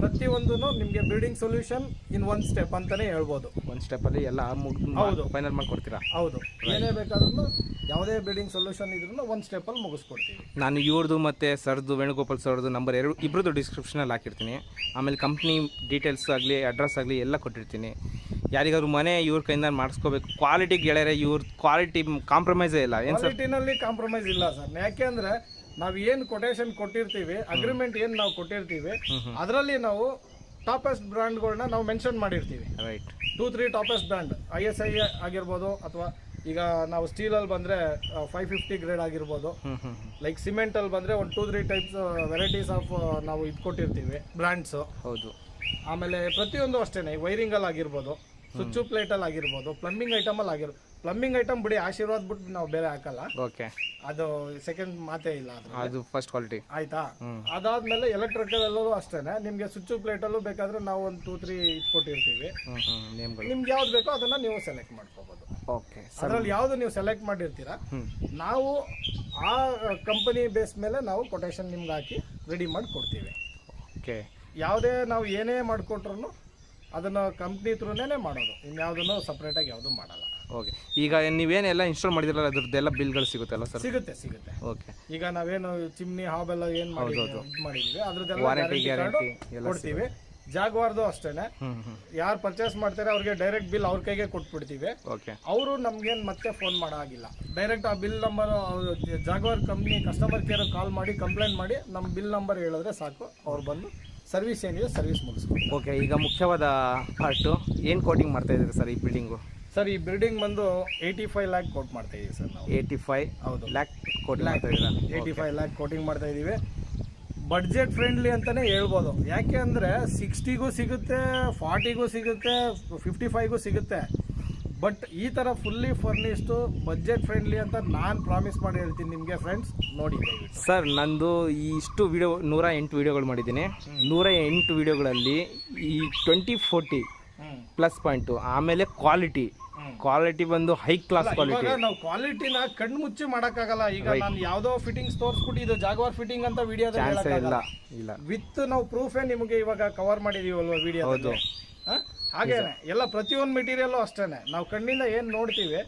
ಪ್ರತಿಯೊಂದು ನಿಮಗೆ ಬಿಲ್ಡಿಂಗ್ ಸೊಲ್ಯೂಷನ್ ಇನ್ 1 ಸ್ಟೆಪ್ ಅಂತಲೇ ಹೇಳ್ಬೋದು. 1 ಸ್ಟೆಪ್ಪಲ್ಲಿ ಎಲ್ಲ ಹೌದು, ಫೈನಲ್ ಮಾಡಿಕೊಡ್ತೀರಾ? ಹೌದು. ಏನೇ ಬೇಕಾದ್ರೂ ಯಾವುದೇ ಬಿಲ್ಡಿಂಗ್ ಸೊಲ್ಯೂಷನ್ ಇದ್ರೂ 1 ಸ್ಟೆಪ್ಪಲ್ಲಿ ಮುಗಿಸ್ಕೊಡ್ತೀವಿ. ನಾನು ಇವ್ರದ್ದು ಮತ್ತು ಸರ್ದು ವೇಣುಗೋಪಾಲ್ ಸರ್ದು ನಂಬರ್ ಇಬ್ಬರದ್ದು ಡಿಸ್ಕ್ರಿಪ್ಷನಲ್ಲಿ ಹಾಕಿರ್ತೀನಿ. ಆಮೇಲೆ ಕಂಪ್ನಿ ಡೀಟೇಲ್ಸ್ ಆಗಲಿ, ಅಡ್ರೆಸ್ ಆಗಲಿ ಎಲ್ಲ ಕೊಟ್ಟಿರ್ತೀನಿ. ಯಾರಿಗಾದ್ರು ಮನೆ ಇವ್ರ ಕೈಯಿಂದ ಮಾಡಿಸ್ಕೋಬೇಕು, ಕ್ವಾಲಿಟಿ ಗೆಳೆಯರೆ, ಇವ್ರ ಕ್ವಾಲಿಟಿ ಕಾಂಪ್ರಮೈಸೇ ಇಲ್ಲ. ಏನು ಸರ್? ಕ್ವಾಲಿಟಿನಲ್ಲಿ ಕಾಂಪ್ರಮೈಸ್ ಇಲ್ಲ ಸರ್. ಯಾಕೆ ಅಂದರೆ ನಾವು ಏನು ಕೊಟೇಶನ್ ಕೊಟ್ಟಿರ್ತೀವಿ, ಅಗ್ರಿಮೆಂಟ್ ಏನು ನಾವು ಕೊಟ್ಟಿರ್ತೀವಿ, ಅದರಲ್ಲಿ ನಾವು ಟಾಪೆಸ್ಟ್ ಬ್ರ್ಯಾಂಡ್ಗಳನ್ನ ನಾವು ಮೆನ್ಷನ್ ಮಾಡಿರ್ತೀವಿ. ರೈಟ್. 2-3 ಟಾಪೆಸ್ಟ್ ಬ್ರ್ಯಾಂಡ್, ISI ಆಗಿರ್ಬೋದು, ಅಥವಾ ಈಗ ನಾವು ಸ್ಟೀಲಲ್ಲಿ ಬಂದರೆ 550 ಗ್ರೇಡ್ ಆಗಿರ್ಬೋದು. ಲೈಕ್ ಸಿಮೆಂಟಲ್ಲಿ ಬಂದರೆ ಒಂದು 2-3 ಟೈಪ್ಸ್ ವೆರೈಟೀಸ್ ಆಫ್ ನಾವು ಇದು ಕೊಟ್ಟಿರ್ತೀವಿ ಬ್ರ್ಯಾಂಡ್ಸು. ಹೌದು. ಆಮೇಲೆ ಪ್ರತಿಯೊಂದು ಅಷ್ಟೇ, ವೈರಿಂಗಲ್ಲಿ ಆಗಿರ್ಬೋದು, ಸ್ವಿಚ್ ಪ್ಲೇಟಲ್ಲಿ ಆಗಿರ್ಬೋದು, ಪ್ಲಂಬಿಂಗ್ ಐಟಮಲ್ಲಿ ಆಗಿರ್ಬೋದು. ಪ್ಲಂಬಿಂಗ್ ಐಟಮ್ ಬಿಡಿ, ಆಶೀರ್ವಾದ್ ಬಿಟ್ಟು ನಾವು ಬೇರೆ ಹಾಕಲ್ಲ, ಓಕೆ, ಅದು ಸೆಕೆಂಡ್ ಮಾತೇ ಇಲ್ಲ ಅದು ಫಸ್ಟ್ ಕ್ವಾಲಿಟಿ. ಆಯ್ತಾ. ಅದಾದ್ಮೇಲೆ ಎಲೆಕ್ಟ್ರಿಕಲ್ ಅಲ್ಲೂ ಅಷ್ಟೇನೆ, ನಿಮ್ಗೆ ಸ್ವಿಚ್ ಪ್ಲೇಟಲ್ಲೂ ಬೇಕಾದ್ರೆ ನಾವು ಒಂದು 2-3 ಇಟ್ಕೊಟ್ಟಿರ್ತೀವಿ. ನಿಮ್ಗೆ ಯಾವ್ದು ಬೇಕೋ ಅದನ್ನ ನೀವು ಸೆಲೆಕ್ಟ್ ಮಾಡ್ಕೋಬಹುದು. ಓಕೆ, ಅದ್ರಲ್ಲಿ ಯಾವ್ದು ನೀವು ಸೆಲೆಕ್ಟ್ ಮಾಡಿರ್ತೀರಾ, ನಾವು ಆ ಕಂಪನಿ ಬೇಸ್ ಮೇಲೆ ನಾವು ಕೊಟೇಶನ್ ನಿಮ್ಗೆ ಹಾಕಿ ರೆಡಿ ಮಾಡಿ ಕೊಡ್ತೀವಿ. ಓಕೆ, ಯಾವುದೇ ನಾವು ಏನೇ ಮಾಡಿಕೊಟ್ರು ಅದನ್ನ ಕಂಪ್ನಿ ಥ್ರೂನೇ ಮಾಡೋದು, ಇನ್ಯಾವುದನ್ನು ಸಪ್ರೇಟಾಗಿ ಯಾವುದು ಮಾಡಲ್ಲ. ಓಕೆ, ಈಗ ನೀವೇನೆಲ್ಲ ಇನ್ಸ್ಟಾಲ್ ಮಾಡಿದಿರಲ್ಲ ಅದ್ರದ್ದೆಲ್ಲ ಬಿಲ್ಗಳು ಸಿಗುತ್ತಲ್ಲ ಸರ್? ಸಿಗುತ್ತೆ. ಓಕೆ, ಈಗ ನಾವೇನು ಚಿಮ್ನಿ ಹಾಬೆಲ್ಲ ಏನು ಮಾಡಿದೀವಿ ಅದ್ರದ್ದೆಲ್ಲ ವಾರಂಟಿ ಗ್ಯಾರಂಟಿ ಕೊಡ್ತೀವಿ. ಜಾಗ್ವಾರ್ದು ಅಷ್ಟೇನೆ, ಯಾರು ಪರ್ಚೇಸ್ ಮಾಡ್ತಾರೆ ಅವ್ರಿಗೆ ಡೈರೆಕ್ಟ್ ಬಿಲ್ ಅವ್ರ ಕೈಗೆ ಕೊಟ್ಬಿಡ್ತೀವಿ. ಓಕೆ, ಅವರು ನಮ್ಗೇನು ಮತ್ತೆ ಫೋನ್ ಮಾಡೋಂಗಿಲ್ಲ, ಡೈರೆಕ್ಟ್ ಆ bill number Jaguar company customer care call ಮಾಡಿ ಕಂಪ್ಲೇಂಟ್ ಮಾಡಿ ನಮ್ಮ ಬಿಲ್ ನಂಬರ್ ಹೇಳಿದ್ರೆ ಸಾಕು, ಅವ್ರು ಬಂದು ಸರ್ವಿಸ್ ಏನಿದೆ ಸರ್ವಿಸ್ ಮುಗಿಸ್ಕೊಡ್ತಾರೆ. ಓಕೆ, ಈಗ ಮುಖ್ಯವಾದ ಪಾರ್ಟು ಏನು ಕೋಟಿಂಗ್ ಮಾಡ್ತಾ ಇದ್ದೀರಿ ಸರ್ ಈ ಬಿಲ್ಡಿಂಗು? ಸರ್ ಈ ಬಿಲ್ಡಿಂಗ್ ಬಂದು 85 ಲ್ಯಾಕ್ ಕೋಟ್ ಮಾಡ್ತಾ ಇದೀವಿ ಸರ್ ನಾವು. 85 ಹೌದು, ಲ್ಯಾಕ್ ಕೋಟಿಂಗ್ ಮಾಡ್ತಾ ಇದ್ದೀರಾ? 85 ಲ್ಯಾಕ್ ಕೋಟಿಂಗ್ ಮಾಡ್ತಾ ಇದೀವಿ. ಬಡ್ಜೆಟ್ ಫ್ರೆಂಡ್ಲಿ ಅಂತಾನೆ ಹೇಳ್ಬೋದು, ಯಾಕೆ ಅಂದರೆ 60ಗೂ ಸಿಗುತ್ತೆ, 40ಗೂ ಸಿಗುತ್ತೆ, 55ಗೂ ಸಿಗುತ್ತೆ. ಬಟ್ ಈ ಥರ ಫುಲ್ಲಿ ಫರ್ನಿಶ್ಡು ಬಡ್ಜೆಟ್ ಫ್ರೆಂಡ್ಲಿ ಅಂತ ನಾನು ಪ್ರಾಮಿಸ್ ಮಾಡಿ ಹೇಳ್ತೀನಿ ನಿಮಗೆ ಫ್ರೆಂಡ್ಸ್, ನೋಡಿ ಸರ್. ನಂದು ಇಷ್ಟು ವಿಡಿಯೋ 108 ವಿಡಿಯೋಗಳು ಮಾಡಿದ್ದೀನಿ. 108 ವಿಡಿಯೋಗಳಲ್ಲಿ ಈ 20-40 ಪ್ಲಸ್ ಪಾಯಿಂಟು, ಆಮೇಲೆ ಕ್ವಾಲಿಟಿ ಬಂದು ಹೈ ಕ್ಲಾಸ್ ಕ್ವಾಲಿಟಿ. ನಾವು ಕ್ವಾಲಿಟಿನ ಕಣ್ಣು ಮುಚ್ಚಿ ಮಾಡೋಕ್ಕಾಗಲ್ಲ. ಈಗ ನಾನು ಯಾವುದೋ ಫಿಟ್ಟಿಂಗ್ಸ್ ತೋರಿಸ್ಬಿಟ್ಟು ಇದು ಜಾಗ್ವಾರ್ ಫಿಟ್ಟಿಂಗ್ ಅಂತ ವಿಡಿಯೋದಲ್ಲಿ ಇಲ್ಲ, ವಿತ್ ನಾವು ಪ್ರೂಫೇ ನಿಮಗೆ ಇವಾಗ ಕವರ್ ಮಾಡಿದೀವಲ್ವ ವಿಡಿಯೋ. ಹಾಗೇನೆ ಎಲ್ಲ ಪ್ರತಿಯೊಂದು ಮೆಟೀರಿಯಲ್ಲು ಅಷ್ಟೇನೆ, ನಾವು ಕಣ್ಣಿಂದ ಏನು ನೋಡ್ತೀವಿ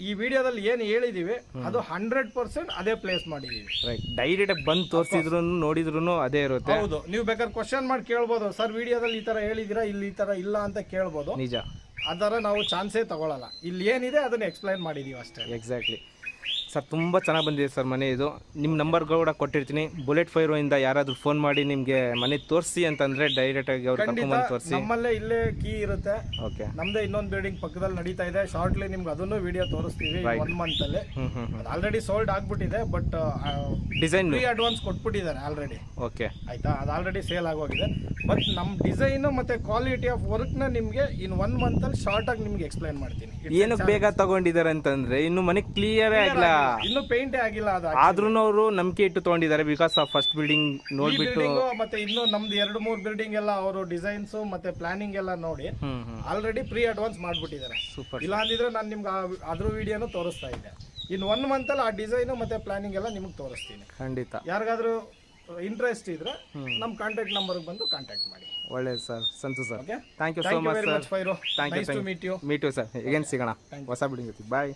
ಈ ವಿಡಿಯೋದಲ್ಲಿ ಏನು ಹೇಳಿದೀವಿ ಅದು 100% ಅದೇ ಪ್ಲೇಸ್ ಮಾಡಿದೀವಿ. ರೈಟ್, ಡೈರೆಕ್ಟ್ ಬಂದು ತೋರಿಸಿದ್ರು ನೋಡಿದ್ರು ಅದೇ ಇರುತ್ತೆ. ಹೌದು, ನೀವು ಬೇಕಾದ್ರೆ ಕ್ವಶನ್ ಮಾಡಿ ಕೇಳ್ಬೋದು, ಸರ್ ವಿಡಿಯೋದಲ್ಲಿ ಈ ತರ ಹೇಳಿದಿರಾ, ಇಲ್ಲಿ ಈ ತರ ಇಲ್ಲ ಅಂತ ಕೇಳ್ಬೋದು. ನಿಜ, ಅದರ ನಾವು ಚಾನ್ಸೇ ತಗೊಳ್ಳಲ್ಲ. ಇಲ್ಲಿ ಏನಿದೆ ಅದನ್ನ ಎಕ್ಸ್ಪ್ಲೈನ್ ಮಾಡಿದೀವಿ ಅಷ್ಟೇ. ಎಕ್ಸಾಕ್ಟ್ಲಿ ಸರ್, ತುಂಬ ಚೆನ್ನಾಗಿ ಬಂದಿದೆ ಸರ್ ಮನೆ. ಇದು ನಿಮ್ಮ ನಂಬರ್ ಕೂಡ ಕೊಟ್ಟಿರ್ತೀನಿ. ಬುಲೆಟ್ ಫೈರ್ ಇಂದ ಯಾರಾದರೂ ಫೋನ್ ಮಾಡಿ ನಿಮಗೆ ಮನೆ ತೋರಿಸಿ ಅಂತಂದ್ರೆ ಡೈರೆಕ್ಟಾಗಿ ಅವ್ರು ಕರ್ಕೊಂಡ್ಬಂದು ತೋರಿಸಿ. ನಮ್ಮಲ್ಲೇ ಇಲ್ಲೇ ಕೀ ಇರುತ್ತೆ. ಓಕೆ, ನಮ್ದೇ ಇನ್ನೊಂದು ಬಿಲ್ಡಿಂಗ್ ಪಕ್ಕದಲ್ಲಿ ನಡೀತಾ ಇದೆ. ಶಾರ್ಟ್ಲಿ ನಿಮ್ಗೆ ಅದನ್ನು ವಿಡಿಯೋ ತೋರಿಸ್ತೀವಿ 1 ಮಂತ್ ಅಲ್ಲಿ. ಆಲ್ರೆಡಿ ಸೋಲ್ಡ್ ಆಗ್ಬಿಟ್ಟಿದೆ, ಬಟ್ ಡಿಸೈನ್ ಪ್ರೀ ಅಡ್ವಾನ್ಸ್ ಕೊಟ್ಬಿಟ್ಟಿದ್ದಾರೆ ಆಲ್ರೆಡಿ. ಓಕೆ, ಆಯ್ತಾ, ಅದು ಆಲ್ರೆಡಿ ಸೇಲ್ ಆಗೋಗಿದೆ. ಬಟ್ ನಮ್ಮ ಡಿಸೈನು ಮತ್ತೆ ಕ್ವಾಲಿಟಿ ಆಫ್ ವರ್ಕ್ನ ನಿಮಗೆ ಇನ್ 1 ಮಂತ್ ಅಲ್ಲಿ ಶಾರ್ಟ್ ಆಗಿ ನಿಮ್ಗೆ ಎಕ್ಸ್ಪ್ಲೈನ್ ಮಾಡ್ತೀನಿ. ಏನಕ್ಕೆ ಬೇಗ ತಗೊಂಡಿದ್ದಾರೆ ಅಂತಂದ್ರೆ ಇನ್ನು ಮನೆ ಕ್ಲಿಯರೇ ಆಗಿಲ್ಲ, ಇನ್ನು ಪೇಂಟೇ ಆಗಿಲ್ಲ. ಆದ್ರೂ ಅವರು ನಂಬಿಕೆ ಇಟ್ಟು ತಗೊಂಡಿದ್ದಾರೆ. ಬಿಕಾಸ್ ಆ ಫಸ್ಟ್ ಬಿಲ್ಡಿಂಗ್ ನೋಡ್ಬಿಟ್ಟು ಮತ್ತೆ ಇನ್ನು ನಮ್ದು 2-3 ಬಿಲ್ಡಿಂಗ್ ಎಲ್ಲ ಅವರು ಡಿಸೈನ್ಸ್ ಮತ್ತೆ ಪ್ಲಾನಿಂಗ್ ಎಲ್ಲ ನೋಡಿ ಆಲ್ರೆಡಿ ಪ್ರೀ ಅಡ್ವಾನ್ಸ್ ಮಾಡ್ಬಿಟ್ಟಿದ್ದಾರೆ. ಇಲ್ಲ ಅಂದಿದ್ರೆ ನಾನು ನಿಮ್ಗೆ ಅದ್ರ ವಿಡಿಯೋನು ತೋರಿಸ್ತಾ ಇದ್ದೆ. ಇನ್ 1 ಮಂತ್ ಅಲ್ಲಿ ಆ ಡಿಸೈನ್ ಮತ್ತೆ ಪ್ಲಾನಿಂಗ್ ಎಲ್ಲ ನಿಮ್ಗೆ ತೋರಿಸ್ತೀನಿ. ಖಂಡಿತ. ಯಾರಿಗಾದ್ರೂ ಇಂಟ್ರೆಸ್ಟ್ ಇದ್ರೆ ನಮ್ಮ ಕಾಂಟ್ಯಾಕ್ಟ್ ನಂಬರ್ ಬಂದು ಕಾಂಟ್ಯಾಕ್ಟ್ ಮಾಡಿ. ಒಳ್ಳೇದು sir, Santhu sir. Okay, thank you so much sir. Thank you. Meet you sir. ಹೇಗೇನು ಸಿಗೋಣ ಹೊಸ ಬಿಲ್ಡಿಂಗ್. ಬಾಯ್.